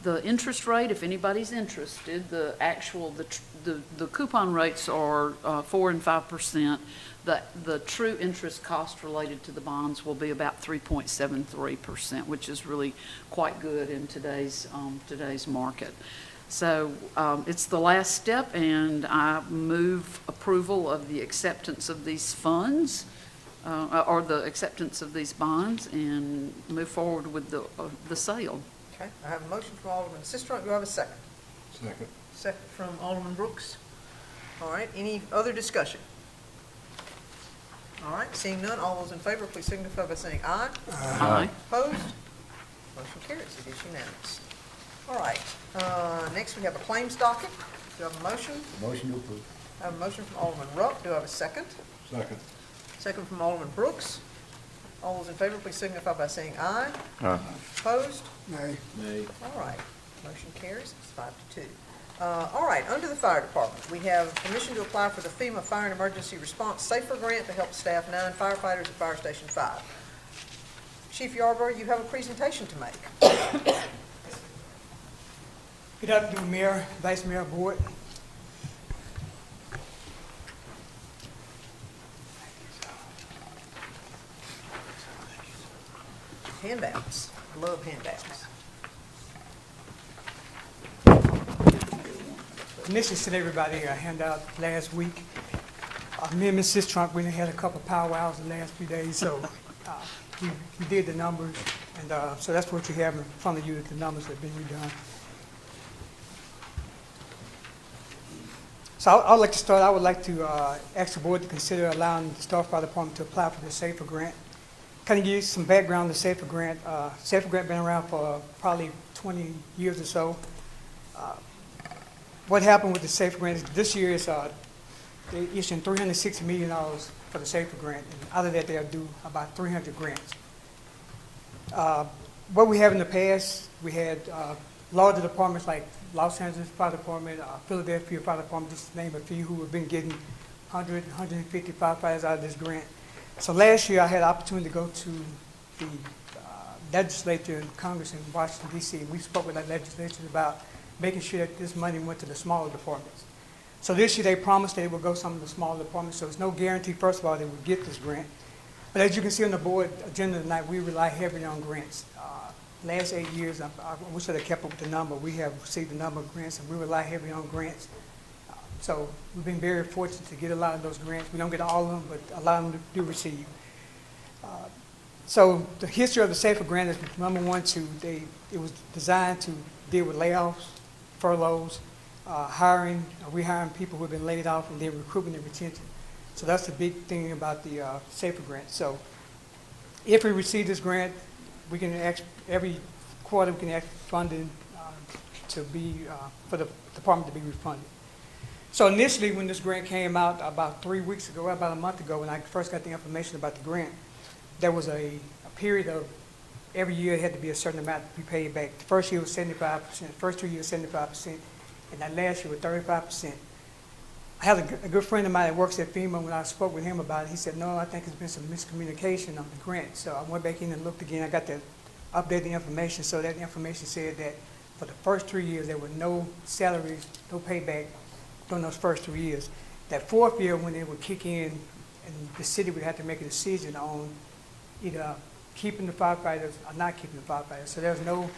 The interest rate, if anybody's interested, the coupon rates are 4% and 5%. The true interest cost related to the bonds will be about 3.73%, which is really quite good in today's market. So it's the last step, and I move approval of the acceptance of these funds, or the acceptance of these bonds, and move forward with the sale. Okay, I have a motion from Alderman Sistrunk. Do I have a second? Second. Second from Alderman Brooks. All right, any other discussion? All right, seeing none, all those in favor, please signify by saying aye. Aye. Opposed? Motion carries. It is unanimous. All right, next we have a claims docket. Do I have a motion? Motion to approve. I have a motion from Alderman Rupp. Do I have a second? Second. Second from Alderman Brooks. All those in favor, please signify by saying aye. Aye. Opposed? Nay. All right, motion carries. It's 5-2. All right, under the fire department, we have permission to apply for the FEMA Fire and Emergency Response Safer Grant to help staff 9 firefighters at Fire Station 5. Chief Yarborough, you have a presentation to make. Good afternoon, Mayor, Vice Mayor, Board. Handouts. Love handouts. Initially sent everybody a handout last week. Me and Ms. Sistrunk, we had a couple powwows the last few days, so we did the numbers, and so that's what you have in front of you, the numbers that have been redone. So I would like to start, I would like to ask the board to consider allowing the Starkville Fire Department to apply for the SAFER grant. Kind of give you some background on the SAFER grant. SAFER grant been around for probably 20 years or so. What happened with the SAFER grant is this year is they're issuing $360 million for the SAFER grant, and out of that they'll do about 300 grants. What we have in the past, we had larger departments like Los Angeles Fire Department, Philadelphia Fire Department, just to name a few, who have been getting 100, 150 firefighters out of this grant. So last year I had the opportunity to go to the legislature and Congress in Washington, D.C. We spoke with that legislature about making sure that this money went to the smaller departments. So this year they promised they would go some of the smaller departments, so there's no guarantee, first of all, they would get this grant. But as you can see on the board agenda tonight, we rely heavily on grants. Last 8 years, I wish I'd have kept up with the number. We have received a number of grants, and we rely heavily on grants. So we've been very fortunate to get a lot of those grants. We don't get all of them, but a lot of them do receive. So the history of the SAFER grant is number one, it was designed to deal with layoffs, furloughs, hiring, rehiring people who have been laid off, and then recruitment and retention. So that's the big thing about the SAFER grant. So if we receive this grant, we can every quarter we can ask funding to be for the department to be refunded. So initially, when this grant came out about 3 weeks ago, about a month ago, when I first got the information about the grant, there was a period of every year it had to be a certain amount to be paid back. The first year was 75%, the first 2 years 75%, and that last year was 35%. I have a good friend of mine that works at FEMA. When I spoke with him about it, he said, no, I think there's been some miscommunication on the grant. So I went back in and looked again. I got the updated information. So that information said that for the first 3 years, there were no salaries, no payback during those first 3 years. That fourth year, when it would kick in, and the city would have to make a decision on either keeping the firefighters or not keeping the firefighters. So there's no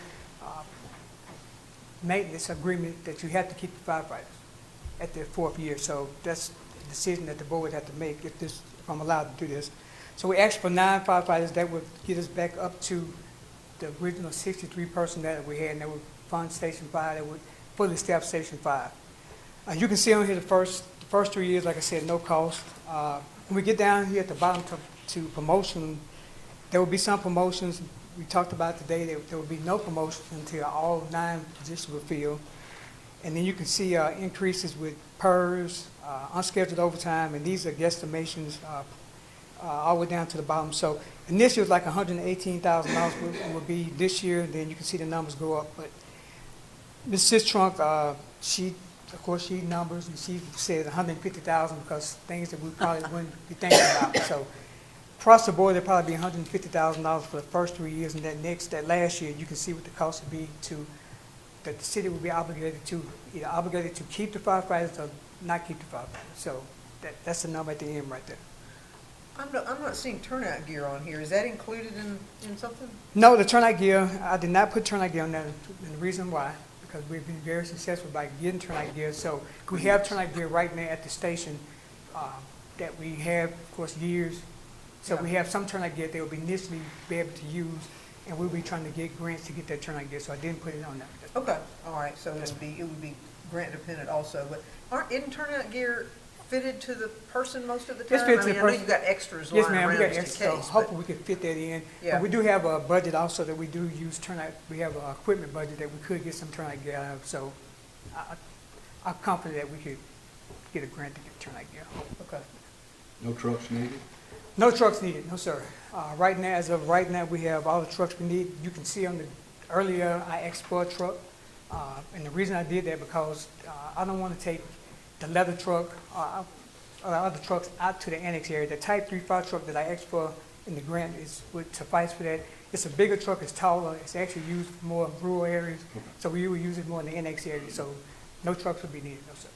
maintenance agreement that you have to keep the firefighters at the fourth year. So that's a decision that the board would have to make if I'm allowed to do this. So we asked for 9 firefighters. That would get us back up to the original 63 personnel that we had, and that would fund Station 5, that would fully staff Station 5. You can see on here the first 3 years, like I said, no cost. When we get down here at the bottom to promotion, there will be some promotions. We talked about today that there will be no promotions until all 9 positions were filled. And then you can see increases with PERS, unscheduled overtime, and these are guesstimations all the way down to the bottom. So initially it was like $118,000 would be this year. Then you can see the numbers go up. But Ms. Sistrunk, she numbers, and she said $150,000 because things that we probably wouldn't be thinking about. So across the board, there'll probably be $150,000 for the first 3 years, and that last year, you can see what the cost would be that the city would be obligated to keep the firefighters or not keep the firefighters. So that's the number at the end right there. I'm not seeing turnout gear on here. Is that included in something? No, the turnout gear, I did not put turnout gear on there, and the reason why, because we've been very successful by getting turnout gear. So we have turnout gear right now at the station that we have, of course, years. So we have some turnout gear that will be initially be able to use, and we'll be trying to get grants to get that turnout gear. So I didn't put it on there. Okay, all right. So it would be grant dependent also. But isn't turnout gear fitted to the person most of the time? It's fitted to the I know person. you've got extras Yes, lying ma'am, we around got just in extra, so case. but- hopefully we can fit that in. Yeah. But we do have a budget also that we do use turnout, we have an equipment budget that we could get some turnout gear out of. So I'm confident that we could get a grant to get turnout gear. Okay. No trucks needed? No trucks needed, no sir. Right now, as of right now, we have all the trucks we need. You can see on the, earlier I asked for a truck. And the reason I did that because I don't want to take the leather truck or other trucks out to the annex area. The Type 3 fire truck that I asked for in the grant would suffice for that. It's a bigger truck, it's taller, it's actually used for more rural areas. So we would use it more in the annex area. So no trucks would be needed, no sir.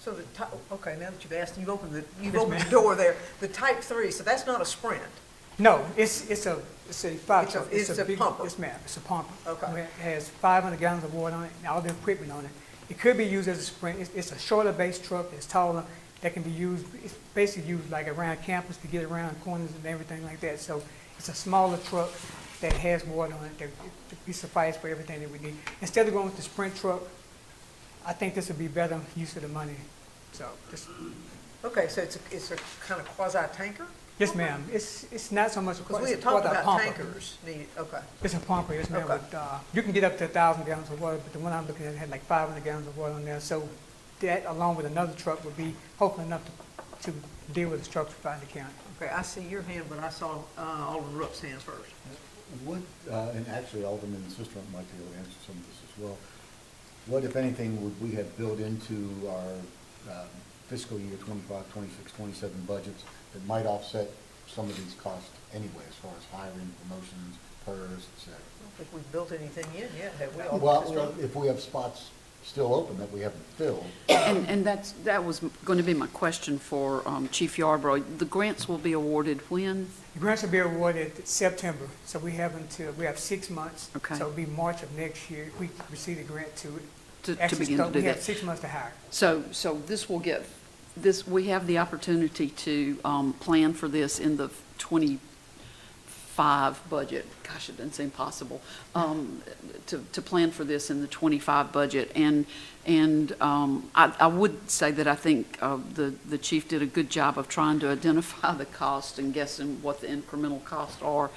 So okay, now that you've asked, you've opened Yes, the ma'am. door there. The Type 3, so that's not a Sprint. No, it's a fire truck. It's a big, pumper. Yes, ma'am, it's a pumper. Okay. It has 500 gallons of water on it and all the equipment on it. It could be used as a Sprint. It's a shorter base truck, it's taller, that can be used, it's basically used like around campus to get around corners and everything like that. So it's a smaller truck that has water on it that would be suffice for everything that we need. Instead of going with the Sprint truck, I think this would be better use of the money. So just, Okay, so it's a kind of quasi-tanker? yes, ma'am, it's not so much a Because we had it's talked a about pumper. tankers needed, okay. It's a pumper, yes, ma'am. Okay. With, you can get up to 1,000 gallons of water, but the one I'm looking at had like 500 gallons of water on there. So that, along with another truck, would be hopefully enough to deal with the trucks for the county. Okay, I see your hand, but I saw Alderman Rupp's hand first. What, and actually Alderman Sistrunk might be able to answer some of this as well. What, if anything, would we have built into our fiscal year 25, 26, 27 budgets that might offset some of these costs anyway, as far as hiring, promotions, PERS, et cetera? I don't think we've built anything in yet, have we? Well, if we have spots still open that we haven't filled, And that was going to be my question for Chief Yarbrough. The grants will be awarded when? The grants will be awarded September, so we have 6 months. Okay. So it'll be March of next year if we receive the grant to to Actually, begin to do we have that. 6 months to hire. So this will get, we have the opportunity to plan for this in the 25 budget. Gosh, it doesn't seem possible, to plan for this in the 25 budget. And I would say that I think the chief did a good job of trying to identify the cost and guessing what the incremental costs are.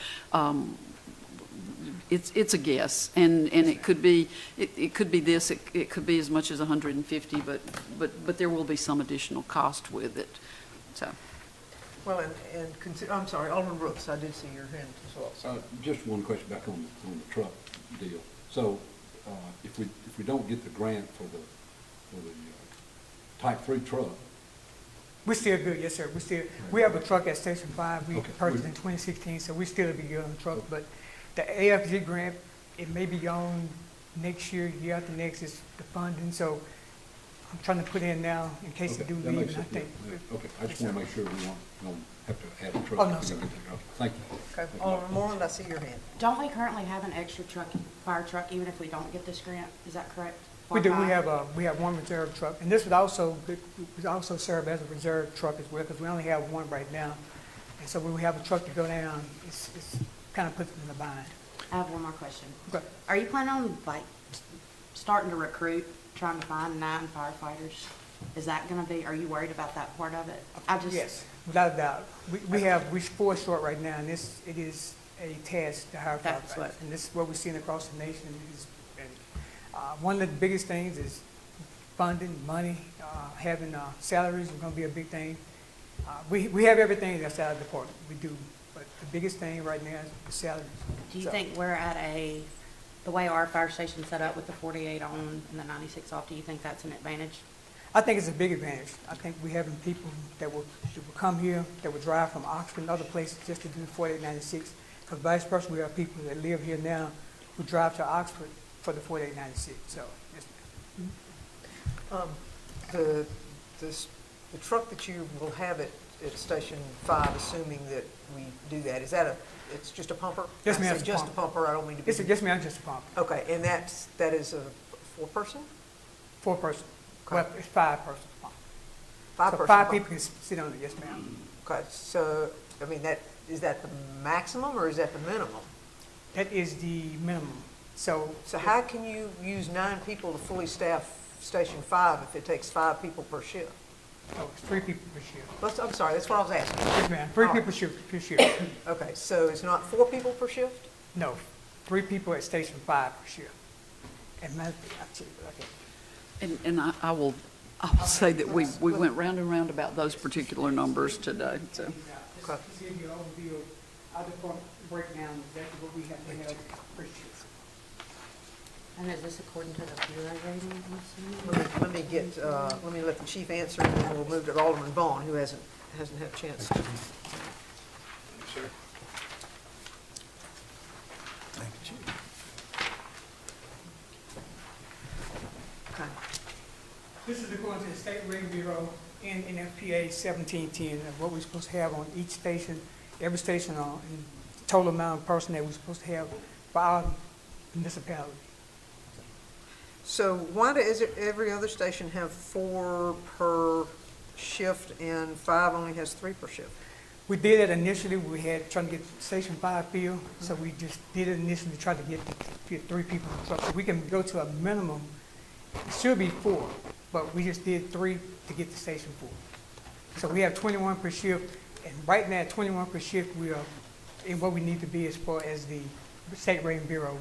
It's a guess, and it could be, it could be this, it could be as much as 150, but there will be some additional cost with it, so. Well, I'm sorry, Alderman Brooks, I did see your hand as well. Just one question back on the truck deal. So, if we don't get the grant for the Type 3 truck, We're still good, yes, sir. We have a truck at Station 5. We Okay. purchased in 2016, so we still be good on the truck. But the AFG grant, it may be on next year, year after next, is the funding. So I'm trying to put in now in case they okay, do that leave, makes and I sense. Yeah, think. yeah. Okay, I just want to make sure we don't have to add a truck. Oh, no, if we sir. don't get that. Okay, thank you. Okay, Alderman Moreland, I see your hand. Don't we currently have an extra truck, fire truck, even if we don't get this grant? Is that correct? We do, For fire? we have one reserve truck, and this would also serve as a reserve truck as well, because we only have one right now. And so when we have a truck to go down, it's kind of puts it in a bind. I have one more question. Okay. Are you planning on, like, starting to recruit, trying to find 9 firefighters? Is that gonna be, are you worried about that part of it? Yes, without a doubt. We're 4 short right now, and it is a task to hire That's firefighters. what- And this is what we're seeing across the nation. One of the biggest things is funding, money, having salaries is gonna be a big thing. We have everything that's out of the department, we do, but the biggest thing right now is the salaries. Do you So- think we're at the way our fire station's set up with the 48 on and the 96 off, do you think that's an advantage? I think it's a big advantage. I think we're having people that will come here, that will drive from Oxford and other places just to do 4896. Because vice versa, we have people that live here now who drive to Oxford for the 4896, so. The truck that you will have at Station 5, assuming that we do that, is that it's just a pumper? Yes, ma'am, I it's say a just a pumper. pumper, I don't mean to be. Yes, ma'am, just a pump. Okay, and that is a 4-person? 4-person. Okay. Well, it's 5-person pump. 5-person? So 5 pump. people can sit on it, yes, ma'am. Okay, so, I mean, is that the maximum or is that the minimum? That is the minimum. So. So how can you use 9 people to fully staff Station 5 if it takes 5 people per shift? Oh, it's 3 people per shift. I'm sorry, that's what I was asking. Yes, ma'am, 3 All right. people per shift. Okay, so it's not 4 people per shift? No, 3 people at Station 5 per shift. And my, okay. And I will say that we went round and round about those particular numbers today, so. Okay. Just give you an overview of our department breakdown, exactly what we have to have per shift. And is this according to the Bureau rating, I'm assuming? Let me let the chief answer, and then we'll move to Alderman Vaughn, who hasn't had a chance to. Okay. This is according to the State Rating Bureau and NFPA 1710, of what we're supposed to have on each station, every station, and total amount of personnel we're supposed to have for our municipality. So why does every other station have 4 per shift and 5 only has 3 per shift? We did it initially, we had trying to get Station 5 filled, so we just did it initially to try to get 3 people in the truck. So we can go to a minimum, it should be 4, but we just did 3 to get to Station 4. So we have 21 per shift, and right now, at 21 per shift, we are in what we need to be as far as the State Rating Bureau,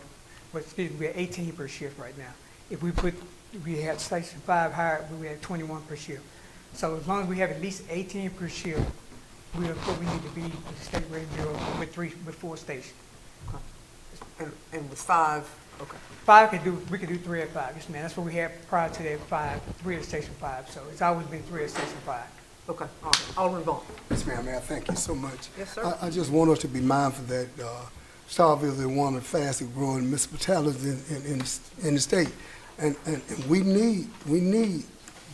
but excuse me, we're 18 per shift right now. If we had Station 5 hired, we would have 21 per shift. So as long as we have at least 18 per shift, we are where we need to be with the State Rating Bureau with 4 stations. And with 5, okay. 5 we could do 3 at 5, yes ma'am, that's what we had prior to that 5, 3 at Station 5, so it's always been 3 at Station 5. Okay, all right. Alderman Vaughn. Yes, ma'am, thank you so much. Yes, sir. I just want us to be mindful that Starkville is one of the fastest growing municipalities in the state. And we need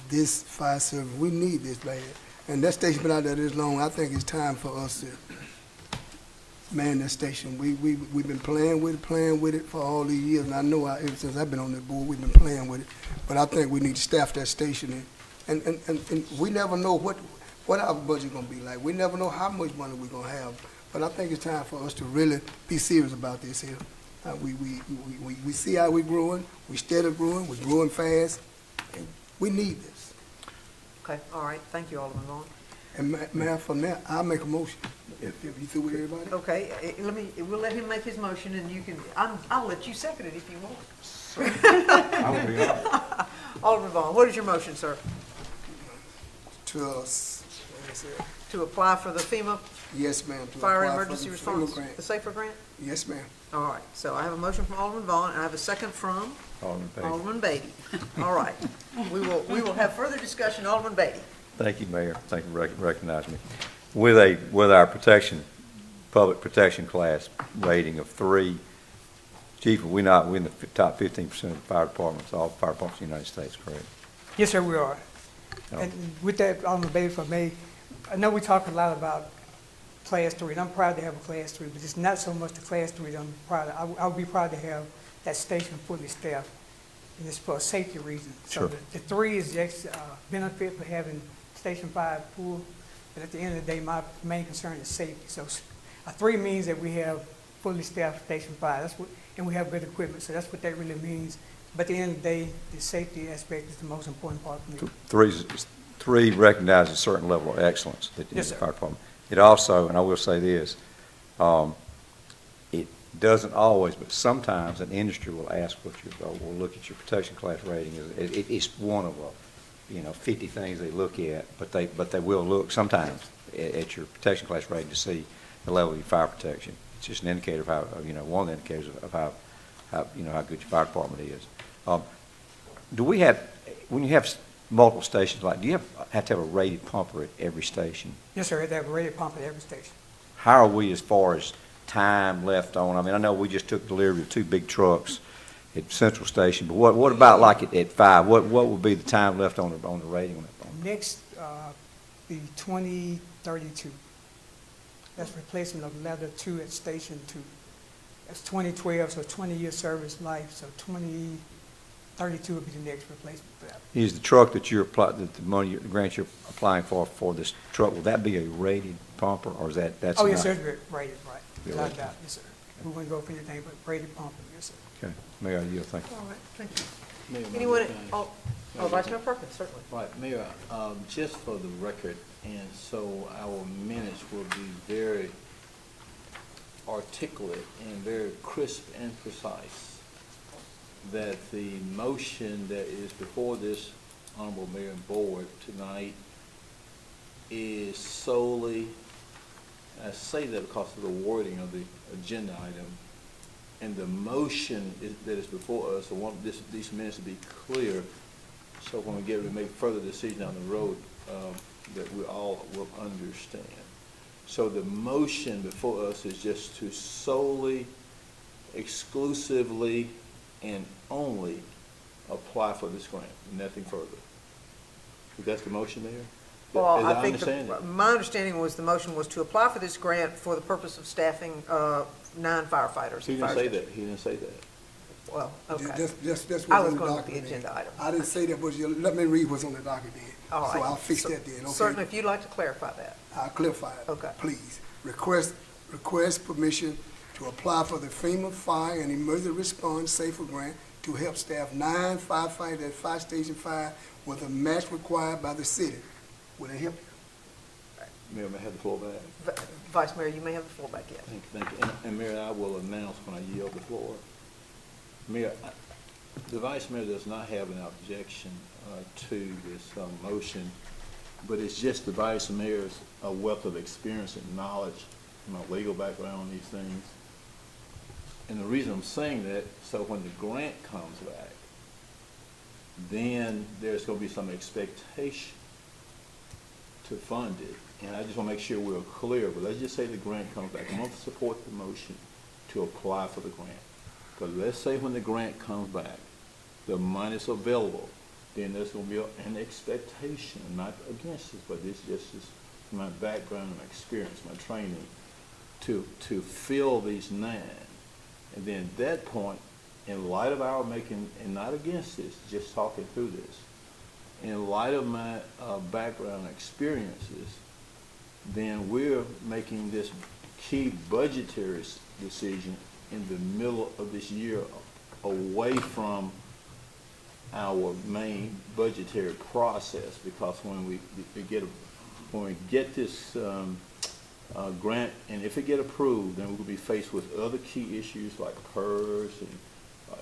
this fire service, we need this land. And that station been out there this long, I think it's time for us to man that station. We've been playing with it for all these years, and I know ever since I've been on the board, we've been playing with it. But I think we need to staff that station, and we never know what our budget gonna be like. We never know how much money we're gonna have. But I think it's time for us to really be serious about this here. We see how we're growing, we steady growing, we're growing fast, and we need this. Okay, all right, thank you, Alderman Vaughn. And Mayor, from there, I'll make a motion, if you through with everybody. Okay, we'll let him make his motion, and you can, I'll let you second it if you want. I will be honest. Alderman Vaughn, what is your motion, sir? To us, To apply for the FEMA yes, ma'am. to Fire apply for Emergency the Response, FEMA grant. the SAFER grant? Yes, ma'am. All right, so I have a motion from Alderman Vaughn, and I have a second from Alderman Page. Alderman Beatty. All right, we will have further discussion. Alderman Beatty. Thank you, Mayor. Thank you for recognizing me. With our public protection class rating of 3, Chief, we're in the top 15% of the fire departments, all fire departments in the United States, correct? Yes, sir, we are. No. And with that, Alderman Bailey, if I may, I know we talk a lot about Class 3, and I'm proud to have a Class 3, but it's not so much the Class 3 that I'm proud of. I would be proud to have that station fully staffed, and it's for a safety reason. Sure. So the 3 is just benefit for having Station 5 full, but at the end of the day, my main concern is safety. So a 3 means that we have fully staffed Station 5, and we have good equipment, so that's what that really means. But at the end of the day, the safety aspect is the most important part for me. 3 recognizes a certain level of excellence that in the Yes, sir. fire department. It also, and I will say this, it doesn't always, but sometimes an industry will ask will look at your protection class rating. It's one of 50 things they look at, but they will look sometimes at your protection class rating to see the level of your fire protection. It's just an indicator of how, one of the indicators of how good your fire department is. Do we have, when you have multiple stations, do you have to have a rated pumper at every station? Yes, sir, they have a rated pump at every station. How are we as far as time left on? I mean, I know we just took delivery of 2 big trucks at Central Station, but what about like at 5? What would be the time left on the rating on that? Next, be 2032. That's replacement of letter 2 at Station 2. That's 2012, so 20-year service life, so 2032 would be the next replacement for that. Is the truck that the money, the grant you're applying for this truck, will that be a rated pumper, or is that's Oh, yes, not? sir, rated, right. Yeah, Without rated. doubt, yes, sir. We wouldn't go for anything but rated pumping, yes, sir. Okay, Mayor, I yield, thank you. All right, thank you. Mayor, Anyone, Mayor, Vice Mayor Perkins, certainly. Right, Mayor, just for the record, and so our minutes will be very articulate and very crisp and precise, that the motion that is before this honorable mayor and board tonight is solely, I say that because of the wording of the agenda item, and the motion that is before us, I want these minutes to be clear, so when we get ready to make further decisions down the road, that we all will understand. So the motion before us is just to solely, exclusively, and only apply for this grant, nothing further. Is that the motion there? Well, As I think, understand it. my understanding was the motion was to apply for this grant for the purpose of staffing 9 firefighters. He didn't say that, he didn't say that. Well, okay. That's what's I was on the going with the document. agenda item. I didn't say that, but let me read what's on the document then. All right. So I'll fix that then, okay? Certainly, if you'd like to clarify that. I'll clarify it. Okay. Please. Request permission to apply for the FEMA Fire and Emergency Response Safer Grant to help staff 9 firefighters at Fire Station 5 with a match required by the city. Will that help you? Mayor, may I have the floor back? Vice Mayor, you may have the floor back, yes. Thank you. And Mayor, I will announce when I yield the floor. Mayor, the Vice Mayor does not have an objection to this motion, but it's just the Vice Mayor's wealth of experience and knowledge, my legal background on these things. And the reason I'm saying that, so when the grant comes back, then there's going to be some expectation to fund it. And I just want to make sure we're clear, but let's just say the grant comes back. I want to support the motion to apply for the grant. Because let's say when the grant comes back, the money's available, then there's going to be an expectation, not against this, but this just is my background and my experience, my training, to fill these 9. And then at that point, in light of our making, and not against this, just talking through this, in light of my background experiences, then we're making this key budgetary decision in the middle of this year, away from our main budgetary process, because when we get this grant, and if it get approved, then we'll be faced with other key issues like PERS and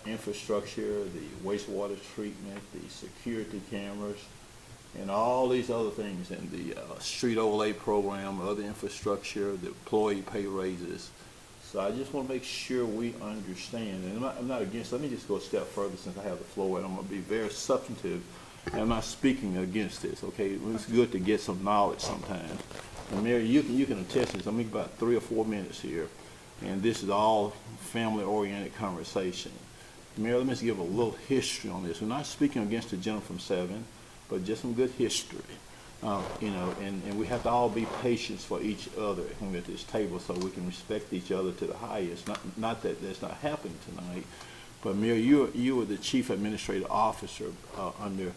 infrastructure, the wastewater treatment, the security cameras, and all these other things, and the street overlay program, other infrastructure, the employee pay raises. So I just want to make sure we understand, and I'm not against, let me just go a step further since I have the floor, and I'm going to be very substantive, and I'm not speaking against this, okay? It's good to get some knowledge sometimes. And Mary, you can attest to this. I'm going to about 3 or 4 minutes here, and this is all family-oriented conversation. Mary, let me just give a little history on this. We're not speaking against the gentleman from 7, but just some good history. You know, and we have to all be patient for each other when we're at this table, so we can respect each other to the highest. Not that that's not happening tonight, but Mary, you were the chief administrative officer under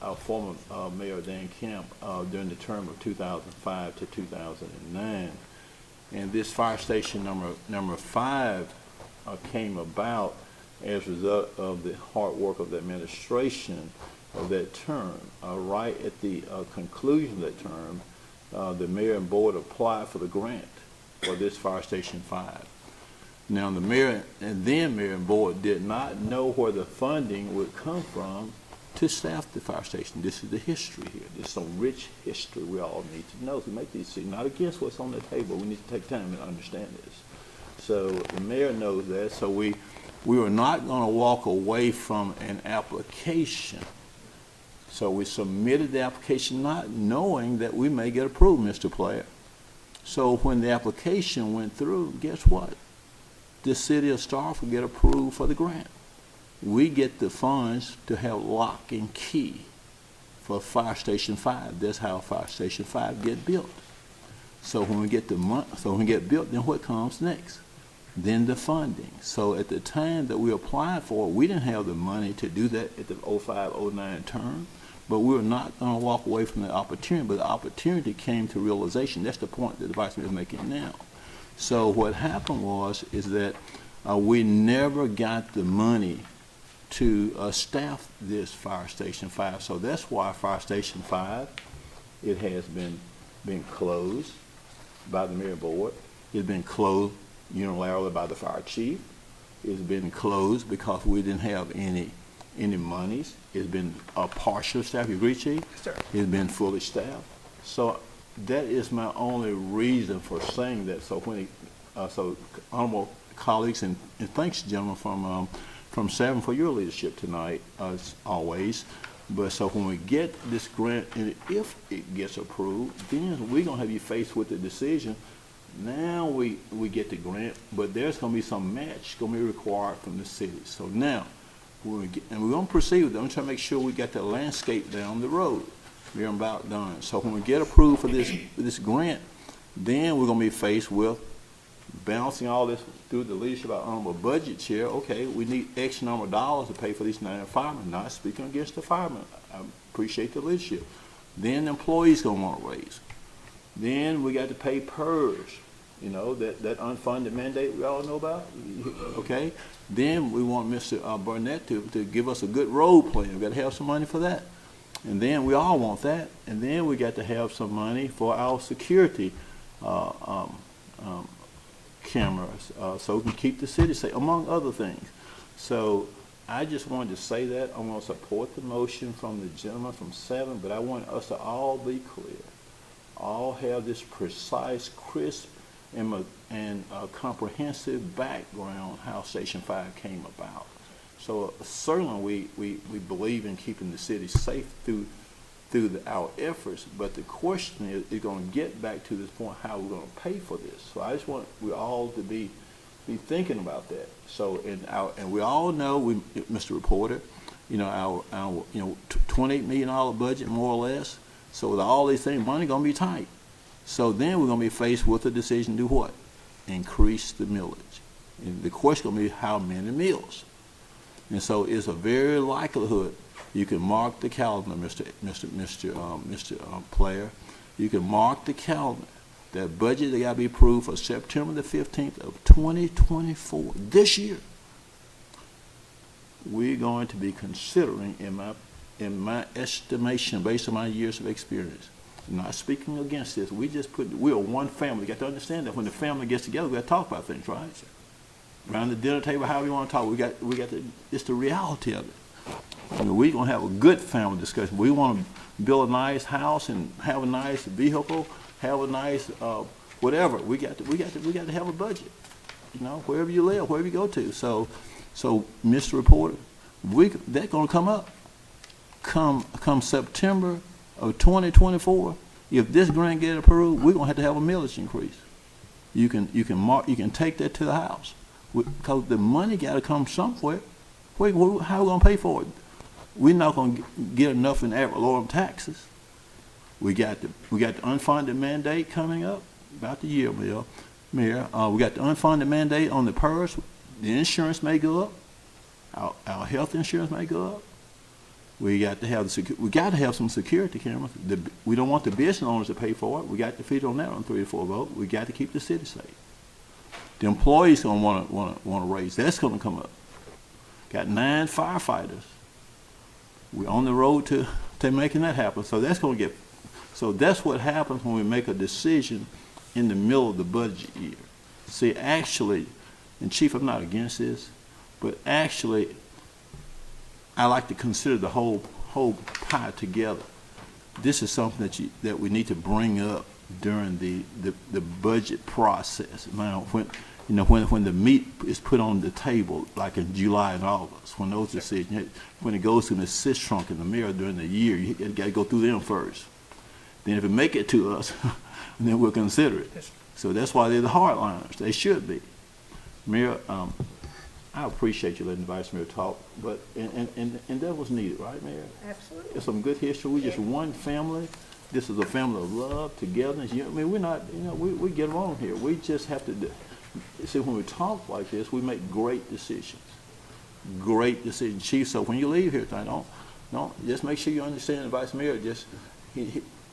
our former Mayor Dan Kemp during the term of 2005 to 2009, and this fire station number 5 came about as a result of the hard work of the administration of that term. Right at the conclusion of that term, the mayor and board applied for the grant for this fire station 5. Now the mayor and board did not know where the funding would come from to staff the fire station. This is the history here. There's some rich history we all need to know to make these decisions. Not against what's on the table. We need to take time and understand this. So the mayor knows that. So we were not going to walk away from an application. So we submitted the application not knowing that we may get approved, Mr. Player. So when the application went through, guess what? The city of Starkville get approved for the grant. We get the funds to have lock and key for Fire Station 5. That's how Fire Station 5 get built. So when we get the money, built, then what comes next? Then the funding. So at the time that we applied for it, we didn't have the money to do that at the 05-09 term, but we were not going to walk away from the opportunity, but the opportunity came to realization. That's the point that the Vice Mayor is making now. So what happened is that we never got the money to staff this Fire Station 5. So that's why Fire Station 5, it has been closed by the mayor board. It's been closed unilaterally by the fire chief. It's been closed because we didn't have any monies. It's been a partial staff. You agree, Chief? Yes, sir. It's been fully staffed. So that is my only reason for saying that. So when so honorable colleagues, and thanks, gentlemen, from 7 for your leadership tonight, as always. But so when we get this grant, and if it gets approved, then we're gonna have you faced with the decision. Now we get the grant, but there's gonna be some match gonna be required from the city. So now, we're gonna proceed with it. I'm trying to make sure we got the landscape down the road. We're about done. So when we get approved for this grant, then we're gonna be faced with balancing all this through the leadership of our honorable budget chair. Okay, we need X number of dollars to pay for these 9 firemen. Not speaking against the firemen. I appreciate the leadership. Then the employees gonna want to raise. Then we got to pay PERS. You know, that unfunded mandate we all know about. Okay. Then we want Mr. Burnett to give us a good road plan. We've got to have some money for that. And then we all want that. And then we got to have some money for our security cameras, so we can keep the city safe, among other things. So I just wanted to say that. I want to support the motion from the gentleman from 7, but I want us to all be clear, all have this precise, crisp, and comprehensive background how Station 5 came about. So certainly we believe in keeping the city safe through our efforts, but the question is going to get back to this point, how we're going to pay for this. So I just want we all to be thinking about that. So and we all know, Mr. Reporter, our $28 million budget more or less. So with all these things, money going to be tight. So then we're gonna be faced with a decision to do what? Increase the millage. And the question gonna be how many mills? And so it's a very likelihood, you can mark the calendar, Mr. Player, you can mark the calendar, that budget that gotta be approved for September the 15th of 2024, this year. We're going to be considering, in my estimation, based on my years of experience, I'm not speaking against this, we're one family. You got to understand that when the family gets together, we got to talk about things, right? Around the dinner table, however you want to talk, it's the reality of it. We're going to have a good family discussion. We want to build a nice house and have a nice vehicle, have a nice whatever. We got to have a budget. Wherever you live, wherever you go to. So, Mr. Reporter, that's going to come up. Come September of 2024, if this grant get approved, we're going to have a millage increase. You can take that to the House, because the money got to come somewhere. How are we going to pay for it? We're not going to get enough in ad valorem taxes. We got the unfunded mandate coming up about the year, Mayor. We got the unfunded mandate on the PERS. The insurance may go up. Our health insurance may go up. We got to have some security cameras. We don't want the business owners to pay for it. We got to feed on that on 3 to 4 vote. We got to keep the city safe. The employees gonna want to raise. That's gonna come up. Got 9 firefighters. We're on the road to making that happen. So that's gonna get. So that's what happens when we make a decision in the middle of the budget year. See, actually, and Chief, I'm not against this, but actually, I like to consider the whole pie together. This is something that we need to bring up during the budget process. Now, when the meat is put on the table, like in July and August, when those decisions, when it goes to the assist trunk and the mayor during the year, you got to go through them first. Then if it make it to us, then we'll consider it. So that's why they're the hardliners. They should be. Mayor, I appreciate you letting the Vice Mayor talk, but and that was needed, right, Mayor? Absolutely. It's some good history. We're just one family. This is a family of love, togetherness. We're not, we get along here. We just have to see, when we talk like this, we make great decisions. Great decisions, Chief. So when you leave here tonight, don't just make sure you understand the Vice Mayor.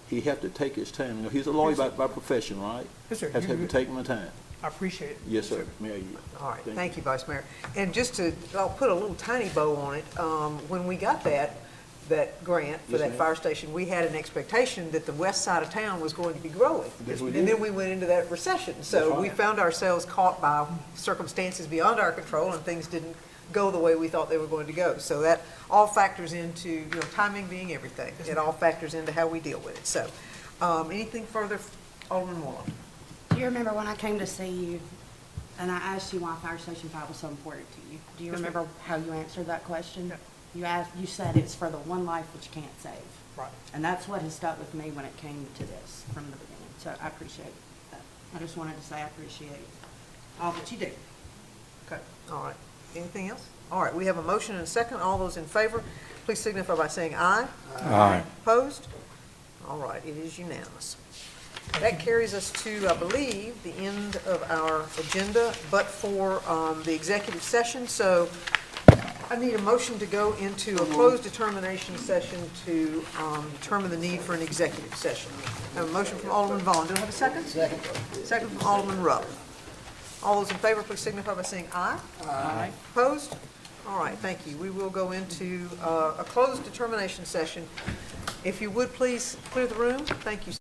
He have to take his time. He's a lawyer by profession, right? Yes, sir. Has to take my time. I appreciate it. Yes, sir. Mayor. All right, thank you, Vice Mayor. And I'll put a little tiny bow on it. When we got that grant for Yes, that ma'am. fire station, we had an expectation that the west side of town was going to be growing. Yes, we And did. then we went into that recession. So That's we right. found ourselves caught by circumstances beyond our control, and things didn't go the way we thought they were going to go. So that all factors into, timing being everything. It all factors into how we deal with it. So, anything further, Alderman Moore? Do you remember when I came to see you and I asked you why Fire Station 5 was so important to you? Do you Yes, ma'am. remember how you answered that question? Yeah. You said it's for the one life that you can't save. Right. And that's what has stuck with me when it came to this from the beginning. So I appreciate that. I just wanted to say I appreciate all that you do. Okay, all right. Anything else? All right, we have a motion and a second. All those in favor, please signify by saying aye. Aye. Opposed? All right, it is unanimous. That carries us to, I believe, the end of our agenda, but for the executive session. So I need a motion to go into a closed determination session to determine the need for an executive session. I have a motion from Alderman Vaughn. Do I have a second? Second. Second from Alderman Rupp. All those in favor, please signify by saying aye. Aye. Opposed? All right, thank you. We will go into a closed determination session. If you would, please clear the room. Thank you.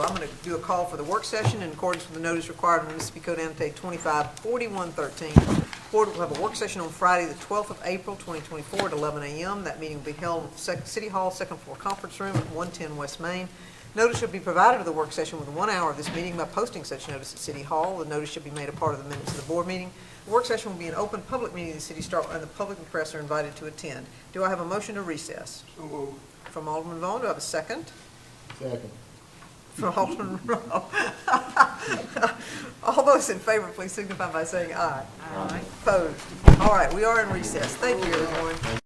I'm going to do a call for the work session in accordance with the notice required in Mississippi Code Annotated 254113. Board will have a work session on Friday, the 12th of April, 2024 at 11 a.m. That meeting will be held in City Hall, second floor conference room at 110 West Main. Notice should be provided of the work session within 1 hour of this meeting by posting such notice at City Hall. The notice should be made a part of the minutes of the board meeting. The work session will be an open public meeting of the city, and the public and press are invited to attend. Do I have a motion to recess? So moved. From Alderman Vaughn, do I have a second? Second. From Alderman Monroe. All those in favor, please signify by saying aye. Aye. Opposed? All right, we are in recess. Thank you, everyone.